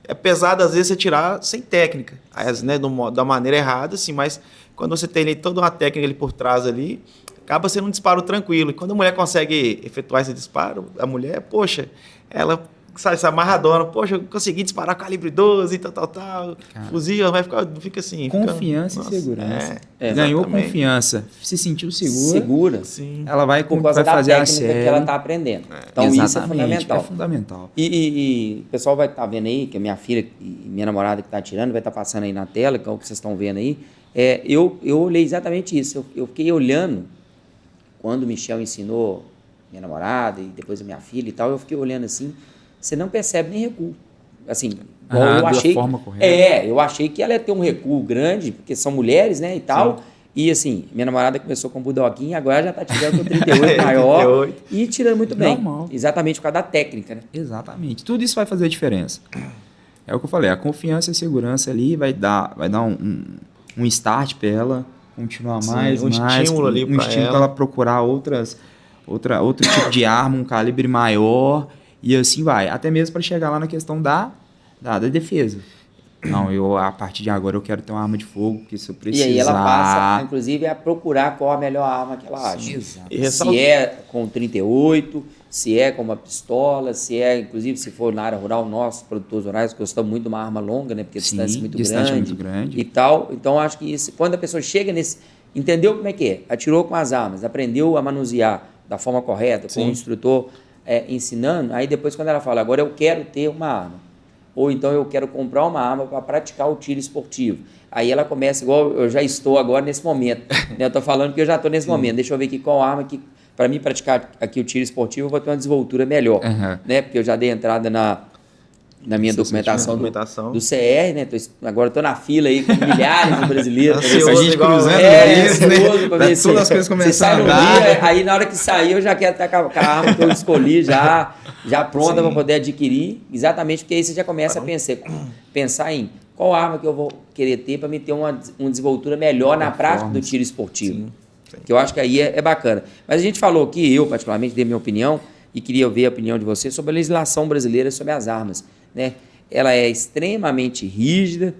Speaker 3: é pesado às vezes você tirar sem técnica, né, da maneira errada, assim, mas quando você tem ali toda uma técnica ali por trás ali, acaba sendo um disparo tranquilo. E quando a mulher consegue efetuar esse disparo, a mulher, poxa, ela sabe, essa amarradona, poxa, eu consegui disparar calibre 12 e tal. Cara, fuzil, vai fica assim.
Speaker 2: Confiança e segurança.
Speaker 3: Ganhou
Speaker 2: Exatamente. Confiança, se sentiu
Speaker 1: segura.
Speaker 3: Sim.
Speaker 2: Ela vai fazer
Speaker 1: da
Speaker 2: a série
Speaker 1: que ela está aprendendo. Então isso é fundamental.
Speaker 2: É fundamental.
Speaker 1: E o pessoal vai estar vendo aí, que a minha filha e minha namorada que está atirando, vai estar passando aí na tela, que é o que vocês estão vendo aí. Eu olhei exatamente isso. Eu fiquei olhando, quando o Michel ensinou minha namorada e depois a minha filha e tal, eu fiquei olhando assim, você não percebe nem recuo. Assim, eu achei.
Speaker 2: Da forma correta.
Speaker 1: Eu achei que ela ia ter um recuo grande, porque são mulheres, né, e tal. Sim. E assim, minha namorada começou com o Budoquinho, agora já está tirando com 38 maior e tirando muito bem.
Speaker 2: Normal.
Speaker 1: Exatamente por causa da técnica, né?
Speaker 2: Exatamente. Tudo isso vai fazer a diferença. É o que eu falei, a confiança e a segurança ali vai dar um start para ela continuar mais,
Speaker 3: um estímulo ali
Speaker 2: para ela procurar outro tipo de arma, um calibre maior, e assim vai. Até mesmo para chegar lá na questão da defesa. Não, a partir de agora eu quero ter uma arma de fogo, porque se eu precisar...
Speaker 1: E aí ela passa, inclusive, a procurar qual a melhor arma que ela acha. Se é com 38, se é com uma pistola, se é, inclusive, se for na área rural, nós, produtores rurais, gostamos muito de uma arma longa, né? Porque a distância é muito grande e tal. Então, acho que isso, quando a pessoa chega nesse... Entendeu como é que é? Atirou com as armas, aprendeu a manusear da forma correta, com o instrutor ensinando, aí depois quando ela fala, agora eu quero ter uma arma, ou então eu quero comprar uma arma para praticar o tiro esportivo. Aí ela começa, igual eu já estou agora nesse momento. Né? Eu estou falando que eu já estou nesse momento. Deixa eu ver aqui qual arma que, para mim praticar aqui o tiro esportivo, eu vou ter uma desenvoltura melhor. Né? Porque eu já dei entrada na minha documentação do CR, né? Agora estou na fila aí com milhares de brasileiros.
Speaker 2: A gente cruzando
Speaker 1: ansioso para ver se todas as coisas começaram a andar. Aí na hora que sair eu já quero estar com a arma que eu escolhi já pronta para poder adquirir, exatamente porque aí você já começa a pensar em qual arma que eu vou querer ter para me ter uma desenvoltura melhor na prática do tiro esportivo. Sim. Que eu acho que aí é bacana. Mas a gente falou aqui, eu particularmente dei minha opinião e queria ouvir a opinião de você sobre a legislação brasileira sobre as armas. Né? Ela é extremamente rígida,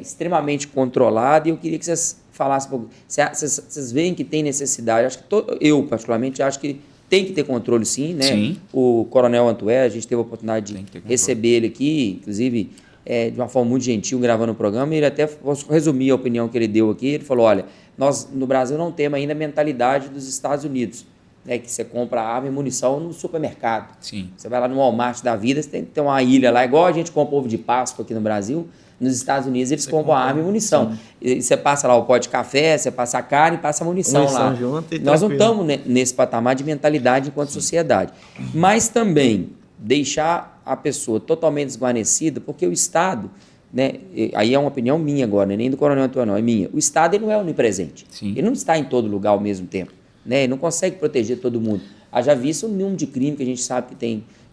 Speaker 1: extremamente controlada, e eu queria que vocês falassem um pouco. Vocês veem que tem necessidade, acho que eu particularmente acho que tem que ter controle sim, né?
Speaker 2: Sim.
Speaker 1: O Coronel Antué, a gente teve a oportunidade de receber ele aqui, inclusive de uma forma muito gentil, gravando o programa, e ele até, vou resumir a opinião que ele deu aqui, ele falou, olha, nós no Brasil não temos ainda a mentalidade dos Estados Unidos, né, que você compra arma e munição no supermercado.
Speaker 2: Sim.
Speaker 1: Você vai lá no Walmart da vida, você tem que ter uma ilha lá, igual a gente compra ovo de Páscoa aqui no Brasil, nos Estados Unidos eles compram arma e munição. E você passa lá o pó de café, você passa a carne e passa a munição lá. Nós não estamos nesse patamar de mentalidade enquanto sociedade. Mas também deixar a pessoa totalmente desguarnecida, porque o Estado, né, aí é uma opinião minha agora, nem do Coronel Antônio, não, é minha. O Estado ele não é onipresente.
Speaker 2: Sim.
Speaker 1: Ele não está em todo lugar ao mesmo tempo. Né? Ele não consegue proteger todo mundo. Haja visto o número de crime que a gente sabe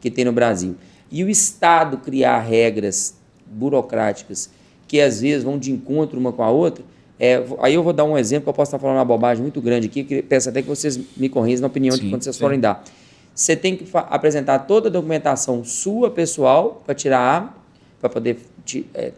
Speaker 1: que tem no Brasil. E o Estado criar regras burocráticas que às vezes vão de encontro uma com a outra, aí eu vou dar um exemplo, que eu posso estar falando uma bobagem muito grande aqui, que peço até que vocês me corrijam na opinião de quando vocês forem dar. Você tem que apresentar toda a documentação sua, pessoal, para tirar a arma, para poder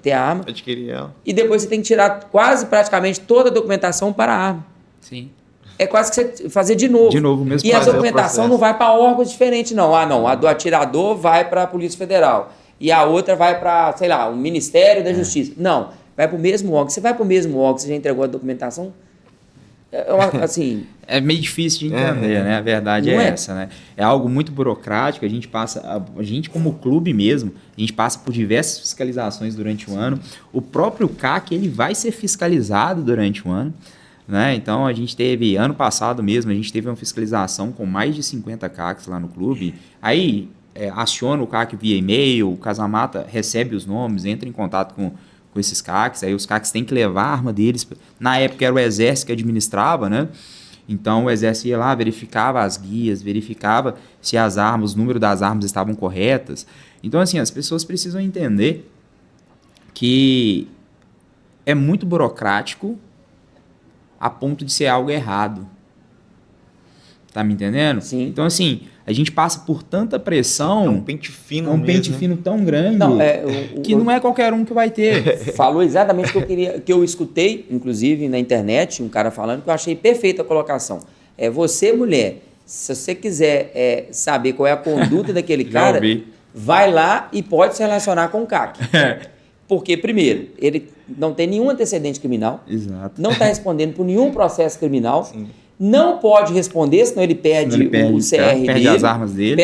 Speaker 1: ter a arma.
Speaker 3: Adquirir ela.
Speaker 1: E depois você tem que tirar quase praticamente toda a documentação para a arma.
Speaker 2: Sim.
Speaker 1: É quase que você fazer de novo.
Speaker 2: De novo mesmo.
Speaker 1: E a documentação não vai para órgãos diferentes, não. A do atirador vai para a Polícia Federal. E a outra vai para, sei lá, o Ministério da Justiça. Não, vai para o mesmo órgão. Você vai para o mesmo órgão, você já entregou a documentação? Assim...
Speaker 2: É meio difícil de entender, né? A verdade é essa, né? É algo muito burocrático, a gente como clube mesmo, a gente passa por diversas fiscalizações durante o ano. O próprio CAC, ele vai ser fiscalizado durante o ano. Né? Então, a gente teve, ano passado mesmo, a gente teve uma fiscalização com mais de 50 CACs lá no clube. Aí, aciona o CAC via e-mail, o Casamata recebe os nomes, entra em contato com esses CACs, aí os CACs têm que levar a arma deles. Na época era o Exército que administrava, né? Então, o Exército ia lá, verificava as guias, verificava se as armas, o número das armas estavam corretas. Então, assim, as pessoas precisam entender que é muito burocrático a ponto de ser algo errado. Tá me entendendo?
Speaker 1: Sim.
Speaker 2: Então, assim, a gente passa por tanta pressão.
Speaker 3: É um pente fino
Speaker 2: É um
Speaker 3: mesmo,
Speaker 2: pente
Speaker 3: né?
Speaker 2: fino tão grande
Speaker 1: Não,
Speaker 2: que não é qualquer um que vai ter.
Speaker 1: Falou exatamente o que eu escutei, inclusive na internet, um cara falando que eu achei perfeita a colocação. Você, mulher, se você quiser saber qual é a conduta daquele cara, vai lá e pode se relacionar com o CAC. Porque, primeiro, ele não tem nenhum antecedente criminal,
Speaker 2: Exato.
Speaker 1: não está respondendo por nenhum processo criminal,
Speaker 3: Sim.
Speaker 1: não pode responder, senão ele perde, o CR dele.
Speaker 2: Perde as armas dele.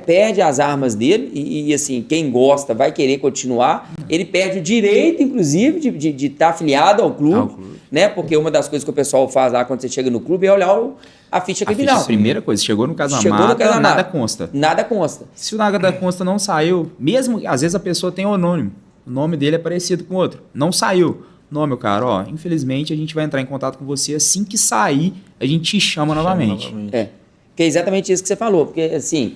Speaker 1: Perde as armas dele e, assim, quem gosta vai querer continuar. Ele perde o direito, inclusive, de estar afiliado ao clube, né? Porque uma das coisas que o pessoal faz lá quando você chega no clube é olhar a ficha criminal.
Speaker 2: A primeira coisa, chegou no Casamata, nada consta.
Speaker 1: Nada consta.
Speaker 2: Se o nada consta não saiu, mesmo, às vezes a pessoa tem anônimo, o nome dele é parecido com o outro, não saiu. Não, meu cara, ó, infelizmente a gente vai entrar em contato com você assim que sair, a gente te chama novamente.
Speaker 1: Que é exatamente isso que você falou, porque assim,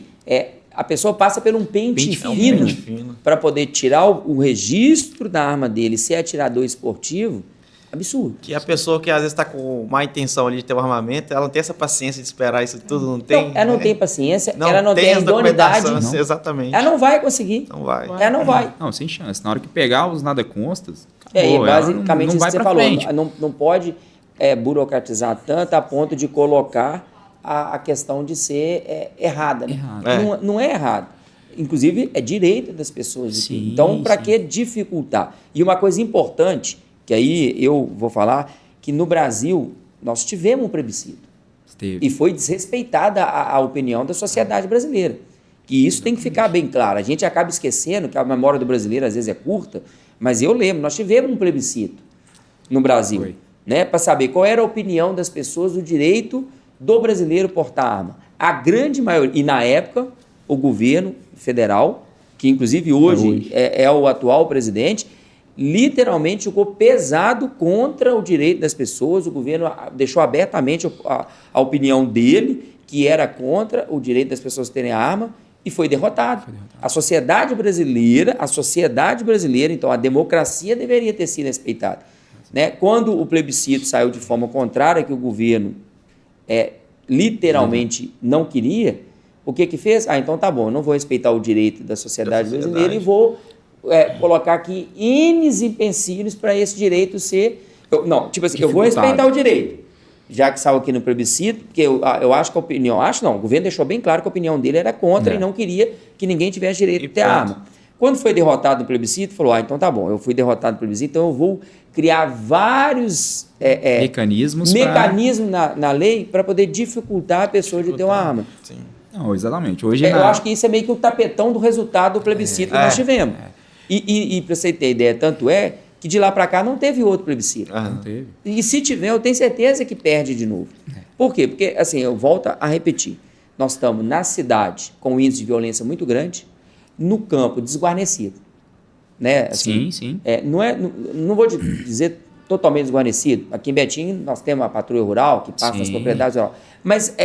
Speaker 1: a pessoa passa por um pente fino para poder tirar o registro da arma dele, ser atirador esportivo, absurdo.
Speaker 3: Que a pessoa que às vezes está com má intenção ali de ter um armamento, ela não tem essa paciência de esperar isso tudo, não tem?
Speaker 1: Não, ela não tem paciência,
Speaker 3: não
Speaker 1: ela não tem a idoneidade.
Speaker 3: Exatamente.
Speaker 1: Ela não vai conseguir.
Speaker 3: Não vai.
Speaker 1: Ela não vai.
Speaker 2: Não, sem chance. Na hora que pegar os nada constas,
Speaker 1: basicamente
Speaker 2: não
Speaker 1: isso
Speaker 2: vai
Speaker 1: que você falou. Não pode burocratizar tanto a ponto de colocar a questão de ser errada. Né? Não é errado. Inclusive, é direito das pessoas.
Speaker 2: Sim,
Speaker 1: então, para que dificultar? E uma coisa importante, que aí eu vou falar, que no Brasil nós tivemos um plebiscito. E foi desrespeitada a opinião da sociedade brasileira. E isso tem que ficar bem claro. A gente acaba esquecendo que a memória do brasileiro às vezes é curta, mas eu lembro, nós tivemos um plebiscito no Brasil, né, para saber qual era a opinião das pessoas do direito do brasileiro portar arma. A grande maioria, e na época, o governo federal, que inclusive hoje é o atual presidente, literalmente ficou pesado contra o direito das pessoas. O governo deixou abertamente a opinião dele, que era contra o direito das pessoas terem arma, e foi derrotado. A sociedade brasileira, então a democracia deveria ter sido respeitada. Né? Quando o plebiscito saiu de forma contrária, que o governo literalmente não queria, o que fez? Então tá bom, eu não vou respeitar o direito da sociedade brasileira e vou colocar aqui N empecilhos para esse direito ser... eu vou respeitar o direito, já que saiu aqui no plebiscito, porque eu acho que a opinião... o governo deixou bem claro que a opinião dele era contra e não queria que ninguém tivesse direito de ter arma. Quando foi derrotado no plebiscito, falou, então tá bom, eu fui derrotado no plebiscito, então eu vou criar vários
Speaker 2: mecanismos
Speaker 1: na lei para poder dificultar a pessoa de ter uma arma.
Speaker 3: Sim.
Speaker 2: Não, exatamente. Hoje
Speaker 1: eu acho que isso é meio que o tapetão do resultado do plebiscito que nós tivemos. E para você ter ideia, tanto é que de lá para cá não teve outro plebiscito.
Speaker 2: Não teve.
Speaker 1: E se tiver, eu tenho certeza que perde de novo. Por quê? Porque, assim, eu volto a repetir. Nós estamos na cidade com um índice de violência muito grande, no campo desguarnecido. Né? Assim,
Speaker 2: sim.
Speaker 1: Não vou dizer totalmente desguarnecido. Aqui em Betim nós temos uma patrulha rural que passa nas propriedades rurais. Mas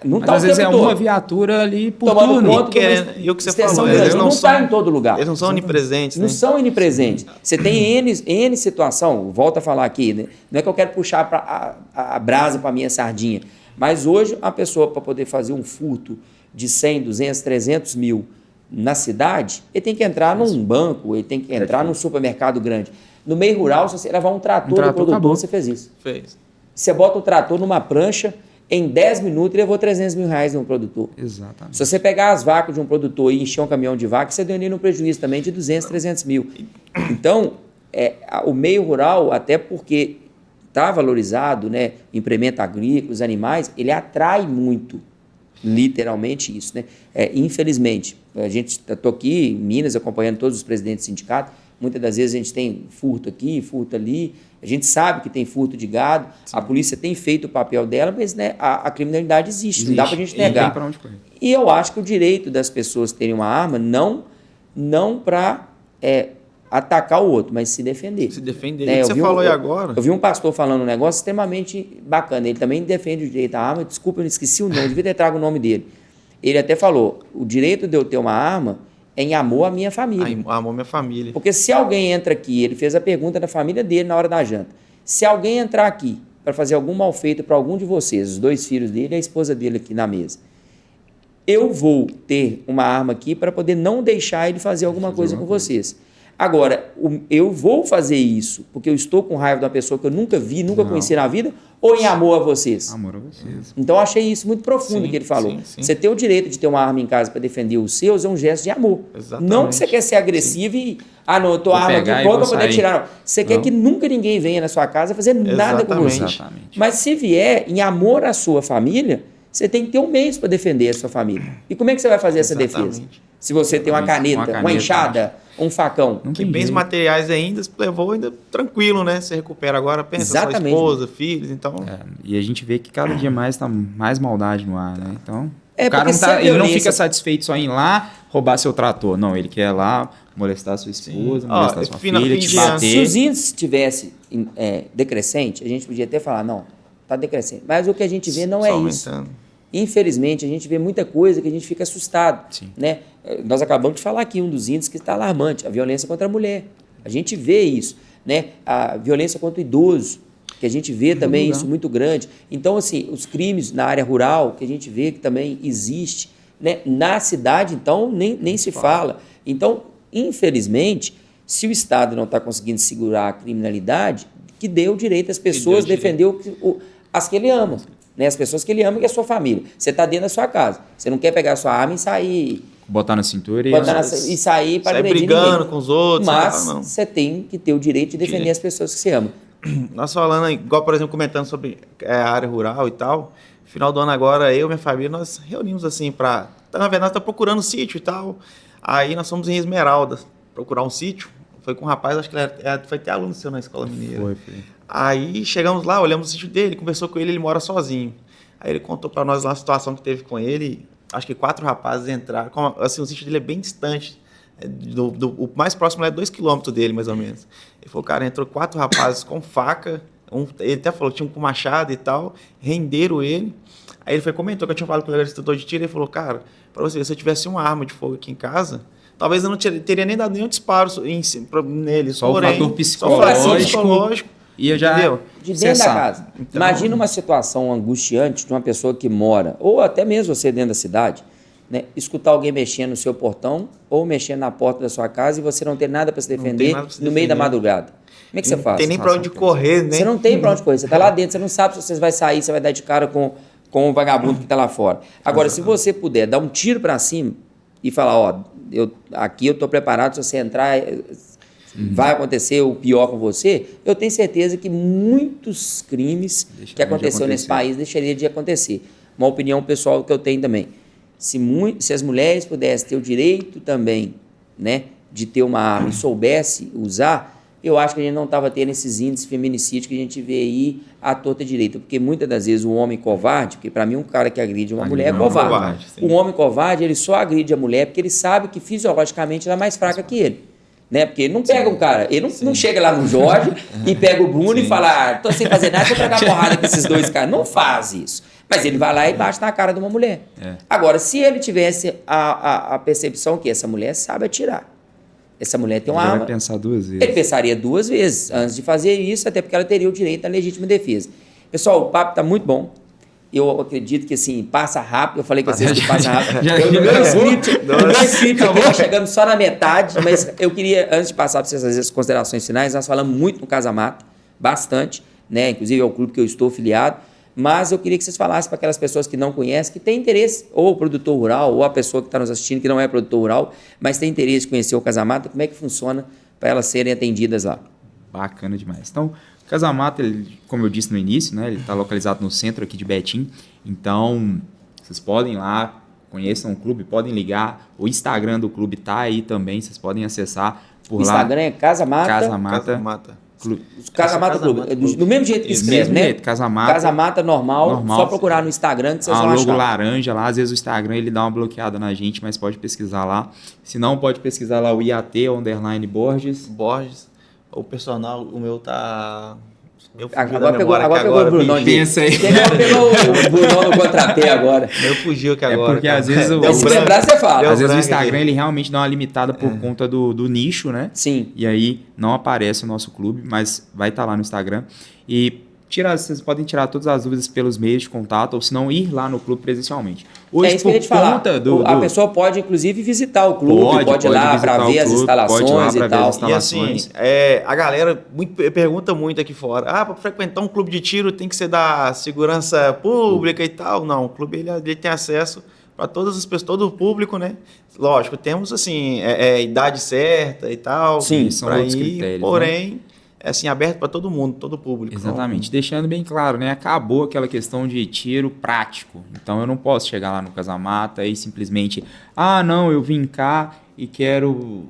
Speaker 1: não está o tempo todo. Às vezes é
Speaker 2: uma viatura ali por
Speaker 1: tomando
Speaker 2: turno.
Speaker 1: Conta
Speaker 3: e o que você falou,
Speaker 1: eles não estão em todo lugar.
Speaker 3: Eles não são onipresentes.
Speaker 1: Não são onipresentes. Você tem N situação, volto a falar aqui, né? Não é que eu quero puxar a brasa para a minha sardinha, mas hoje a pessoa, para poder fazer um furto de 100, 200, 300 mil na cidade, ele tem que entrar num banco, ele tem que entrar num supermercado grande. No meio rural, se você levar um trator do produtor, acabou. Você fez isso. Você bota o trator numa prancha, em 10 minutos ele levou 300 mil reais no produtor.
Speaker 2: Exatamente.
Speaker 1: Se você pegar as vacas de um produtor e encher um caminhão de vaca, você deu ali um prejuízo também de 200, 300 mil. Então, o meio rural, até porque está valorizado, né, implemento agrícola, os animais, ele atrai muito, literalmente isso. Né? Infelizmente, estou aqui em Minas acompanhando todos os presidentes do sindicato, muitas das vezes a gente tem furto aqui, furto ali, a gente sabe que tem furto de gado, a polícia tem feito o papel dela, mas né, a criminalidade existe, não dá para a gente negar.
Speaker 2: Não tem pra onde correr.
Speaker 1: E eu acho que o direito das pessoas terem uma arma não para atacar o outro, mas se defender.
Speaker 3: Se defender. Você falou aí agora.
Speaker 1: Eu vi um pastor falando um negócio extremamente bacana, ele também defende o direito à arma, desculpa, eu não esqueci o nome, eu devia ter trago o nome dele. Ele até falou, o direito de eu ter uma arma é em amor à minha família.
Speaker 3: Amor à minha família.
Speaker 1: Porque se alguém entra aqui, ele fez a pergunta da família dele na hora da janta. Se alguém entrar aqui para fazer algum mal feito para algum de vocês, os 2 filhos dele e a esposa dele aqui na mesa, eu vou ter uma arma aqui para poder não deixar ele fazer alguma coisa com vocês. Agora, eu vou fazer isso porque eu estou com raiva de uma pessoa que eu nunca vi, nunca conheci na vida, ou em amor a vocês?
Speaker 2: Amor a vocês.
Speaker 1: Então, eu achei isso muito profundo que ele falou.
Speaker 3: Sim.
Speaker 1: Você ter o direito de ter uma arma em casa para defender os seus é um gesto de amor.
Speaker 3: Exatamente.
Speaker 1: Não que você quer ser agressivo e... não, eu tô arma aqui
Speaker 2: pegar e
Speaker 1: pronta
Speaker 2: vou
Speaker 1: para poder
Speaker 2: sair.
Speaker 1: tirar. Não. Você quer que nunca ninguém venha na sua casa fazer nada com você.
Speaker 2: Exatamente.
Speaker 1: Mas se vier em amor à sua família, você tem que ter um meio para defender a sua família. E como é que você vai fazer essa defesa? Se você tem uma caneta, uma enxada, um facão.
Speaker 3: Que bens materiais ainda se levou ainda tranquilo, né? Você recupera agora, pensa,
Speaker 1: Exatamente.
Speaker 3: sua esposa, filhos, então...
Speaker 2: E a gente vê que cada dia mais tá mais maldade no ar, né? Então,
Speaker 1: É,
Speaker 2: o cara
Speaker 1: porque
Speaker 2: não
Speaker 1: se a
Speaker 2: ele não
Speaker 1: violência-
Speaker 2: fica satisfeito só em ir lá roubar seu trator. Não, ele quer ir lá molestar sua esposa, molestar sua
Speaker 3: fim
Speaker 2: filha,
Speaker 3: de
Speaker 2: te
Speaker 3: ano.
Speaker 2: bater.
Speaker 1: Se os índices tivessem decrescente, a gente podia até falar, não, está decrescente. Mas o que a gente vê não é
Speaker 3: Só
Speaker 1: isso.
Speaker 3: aumentando.
Speaker 1: Infelizmente, a gente vê muita coisa que a gente fica assustado.
Speaker 2: Sim.
Speaker 1: Né? Nós acabamos de falar aqui um dos índices que está alarmante, a violência contra a mulher. A gente vê isso. Né? A violência contra o idoso, que a gente vê também isso muito grande. Então, assim, os crimes na área rural, que a gente vê que também existe. Né? Na cidade, então, nem se fala. Então, infelizmente, se o Estado não está conseguindo segurar a criminalidade, que dê o direito às pessoas defender as que ele ama. Né? As pessoas que ele ama, que é a sua família. Você está dentro da sua casa. Você não quer pegar a sua arma e sair...
Speaker 2: Botar na cintura
Speaker 1: e sair para
Speaker 3: Sai
Speaker 1: agredir
Speaker 3: brigando
Speaker 1: ninguém.
Speaker 3: com os outros.
Speaker 1: Mas
Speaker 3: não.
Speaker 1: você tem que ter o direito de defender as pessoas que você ama.
Speaker 3: Nós falando, igual, por exemplo, comentando sobre a área rural e tal, final do ano agora, eu e minha família, nós reunimos assim para... Na verdade, nós estamos procurando sítio e tal. Aí nós fomos em Esmeralda procurar um sítio. Foi com um rapaz, acho que ele foi até aluno seu na Escola Mineira.
Speaker 2: Foi.
Speaker 3: Aí chegamos lá, olhamos o sítio dele, conversou com ele mora sozinho. Aí ele contou para nós lá a situação que teve com ele. Acho que 4 rapazes entraram. Assim, o sítio dele é bem distante. O mais próximo é 2 quilômetros dele, mais ou menos. Ele falou, cara, entrou 4 rapazes com faca. Ele até falou, tinha um com machado e tal. Renderam ele. Aí ele comentou que eu tinha falado com ele era instrutor de tiro. Ele falou, cara, para você, se eu tivesse uma arma de fogo aqui em casa, talvez eu não teria nem dado nenhum disparo nele.
Speaker 2: Só o fator
Speaker 3: psicológico.
Speaker 2: E eu já...
Speaker 3: Entendeu?
Speaker 1: De dentro da
Speaker 2: cessar.
Speaker 1: casa.
Speaker 3: Então-
Speaker 1: Imagina uma situação angustiante de uma pessoa que mora, ou até mesmo você dentro da cidade, né, escutar alguém mexendo no seu portão ou mexendo na porta da sua casa e você não ter nada para se defender
Speaker 3: nada pra se
Speaker 1: no meio da
Speaker 3: defender.
Speaker 1: madrugada. Como é que você faz?
Speaker 3: Não tem nem para onde correr, né?
Speaker 1: Você não tem para onde correr. Você está lá dentro, você não sabe se você vai sair, você vai dar de cara com o vagabundo que está lá fora. Agora, se você puder dar um tiro para cima e falar, ó, aqui eu estou preparado, se você entrar, vai acontecer o pior com você, eu tenho certeza que muitos crimes que aconteceram nesse país deixariam de acontecer. Uma opinião pessoal que eu tenho também. Se as mulheres pudessem ter o direito também, né, de ter uma arma e soubesse usar, eu acho que a gente não estava tendo esses índices de feminicídio que a gente vê aí à torta direita. Porque muitas das vezes o homem covarde, porque para mim um cara que agride uma mulher é covarde. O homem covarde, ele só agride a mulher porque ele sabe que fisiologicamente ela é mais fraca que ele. Né? Porque ele não pega um cara, ele não chega lá no Jorge e pega o Bruno e fala, tô sem fazer nada, vou pegar porrada com esses 2 caras. Não faz isso. Mas ele vai lá e bate na cara de uma mulher. Agora, se ele tivesse a percepção que essa mulher sabe atirar, essa mulher tem uma arma,
Speaker 2: vai pensar 2 vezes.
Speaker 1: ele pensaria 2 vezes antes de fazer isso, até porque ela teria o direito à legítima defesa. Pessoal, o papo está muito bom. Eu acredito que, assim, passa rápido. Eu falei com vocês que passa rápido. No meu script eu vou chegando só na metade, mas eu queria, antes de passar para vocês fazer as considerações finais, nós falamos muito no Casa Mata, bastante, né? Inclusive é o clube que eu estou filiado, mas eu queria que vocês falassem para aquelas pessoas que não conhecem, que têm interesse, ou o produtor rural, ou a pessoa que está nos assistindo, que não é produtor rural, mas tem interesse de conhecer o Casa Mata, como é que funciona para elas serem atendidas lá.
Speaker 2: Bacana demais. Então, o Casa Mata, como eu disse no início, né, ele está localizado no centro aqui de Betim. Então, vocês podem ir lá, conheçam o clube, podem ligar. O Instagram do clube está aí também, vocês podem acessar por lá.
Speaker 1: O Instagram é Casa Mata.
Speaker 2: Casa Mata.
Speaker 3: Casa Mata.
Speaker 2: Clube.
Speaker 1: Casa Mata Clube. Do mesmo jeito que escreve,
Speaker 2: mesmo
Speaker 1: né?
Speaker 2: jeito, Casa Mata.
Speaker 1: Casa Mata normal, só procurar no Instagram que vocês vão
Speaker 2: logo
Speaker 1: achar.
Speaker 2: laranja lá, às vezes o Instagram ele dá uma bloqueada na gente, mas pode pesquisar lá. Se não, pode pesquisar lá o IAT_Borges.
Speaker 3: O personal, o meu tá...
Speaker 1: Agora pegou o Brunão.
Speaker 2: Pensa aí.
Speaker 1: Pegou o Brunão no contrapé agora.
Speaker 3: Eu fugiu aqui agora.
Speaker 2: Porque às vezes
Speaker 1: Se lembrar, você fala.
Speaker 2: Às vezes o Instagram ele realmente dá uma limitada por conta do nicho, né?
Speaker 1: Sim.
Speaker 2: E aí não aparece o nosso clube, mas vai estar lá no Instagram. E vocês podem tirar todas as dúvidas pelos meios de contato, ou se não, ir lá no clube presencialmente. Hoje,
Speaker 1: é isso que eu ia te falar. A pessoa pode, inclusive, visitar o clube, pode ir lá para ver as instalações e tal.
Speaker 3: E assim, a galera pergunta muito aqui fora, para frequentar um clube de tiro tem que ser da segurança pública e tal. Não, o clube ele tem acesso para todas as pessoas, todo o público, né? Lógico, temos assim, idade certa e tal.
Speaker 2: Sim, são outros critérios.
Speaker 3: Porém,
Speaker 2: né?
Speaker 3: Assim, aberto para todo mundo, todo o público.
Speaker 2: Exatamente. Deixando bem claro, né? Acabou aquela questão de tiro prático. Então eu não posso chegar lá no Casa-Mata e simplesmente, não, eu vim cá e quero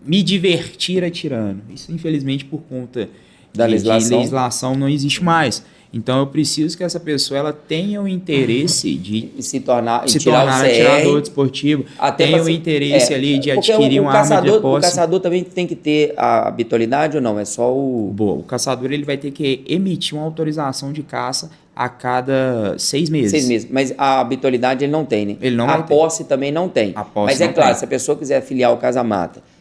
Speaker 2: me divertir atirando. Isso, infelizmente, por conta
Speaker 1: da
Speaker 2: legislação não existe mais. Então eu preciso que essa pessoa ela tenha o interesse de
Speaker 1: se tornar
Speaker 2: atirador desportivo, tenha o interesse ali de adquirir uma arma de posse.
Speaker 1: O caçador também tem que ter a habitualidade ou não? É só o...
Speaker 2: Boa, o caçador ele vai ter que emitir uma autorização de caça a cada 6 meses.
Speaker 1: 6 meses, mas a habitualidade ele não tem, né?
Speaker 2: Ele não
Speaker 1: a posse também não tem. Mas é claro, se a pessoa quiser filiar o Casa-Mata,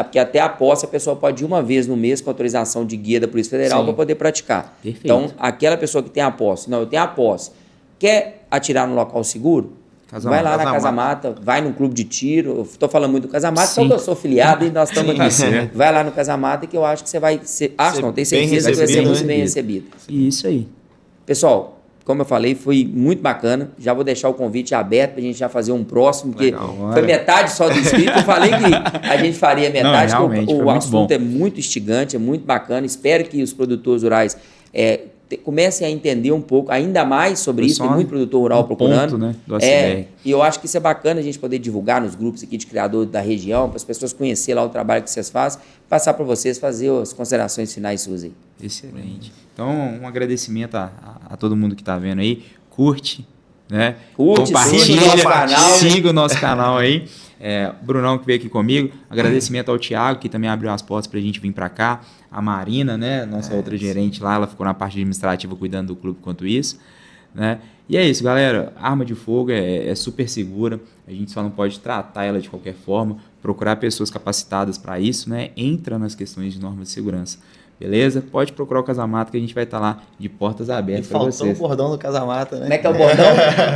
Speaker 1: porque até a posse a pessoa pode ir uma vez no mês com autorização de guia da Polícia Federal para poder praticar.
Speaker 2: Perfeito.
Speaker 1: Então, aquela pessoa que tem a posse, eu tenho a posse, quer atirar no local seguro? Vai lá na Casa-Mata, vai num clube de tiro. Eu estou falando muito do Casa-Mata, porque eu sou filiado e nós estamos aqui. Vai lá no Casa-Mata que eu acho que você vai ser... Tenho certeza que vai ser muito bem recebido.
Speaker 2: Isso aí.
Speaker 1: Pessoal, como eu falei, foi muito bacana. Já vou deixar o convite aberto para a gente já fazer um próximo, porque foi metade só do inscrito. Eu falei que a gente faria metade, porque o assunto é muito instigante, é muito bacana. Espero que os produtores rurais comecem a entender um pouco, ainda mais sobre isso. Tem muito produtor rural procurando.
Speaker 2: Ponto, né, do ACBR.
Speaker 1: E eu acho que isso é bacana a gente poder divulgar nos grupos aqui de criadores da região, para as pessoas conhecerem lá o trabalho que vocês fazem, passar para vocês fazer as considerações finais suas aí.
Speaker 2: Excelente. Então, um agradecimento a todo mundo que está vendo aí. Curte, né?
Speaker 1: Compartilha,
Speaker 2: siga o nosso canal aí. Brunão que veio aqui comigo. Agradecimento ao Thiago, que também abriu as portas para a gente vir para cá. A Marina, né? Nossa outra gerente lá, ela ficou na parte administrativa cuidando do clube quanto isso. Né? E é isso, galera. Arma de fogo é super segura. A gente só não pode tratar ela de qualquer forma. Procurar pessoas capacitadas para isso, né? Entra nas questões de normas de segurança. Beleza? Pode procurar o Casa-Mata que a gente vai estar lá de portas abertas para vocês.
Speaker 3: Faltou o bordão do Casa-Mata, né?
Speaker 1: Como é que é o bordão?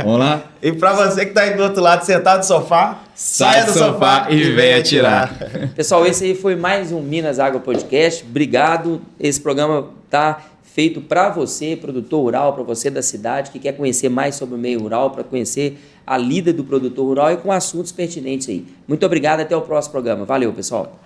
Speaker 2: Vamos lá?
Speaker 3: E para você que está aí do outro lado, sentado no sofá, saia do sofá e venha atirar.
Speaker 1: Pessoal, esse aí foi mais um Minas Agro Podcast. Obrigado. Esse programa está feito para você, produtor rural, para você da cidade, que quer conhecer mais sobre o meio rural, para conhecer a lida do produtor rural e com assuntos pertinentes aí. Muito obrigado. Até o próximo programa. Valeu, pessoal.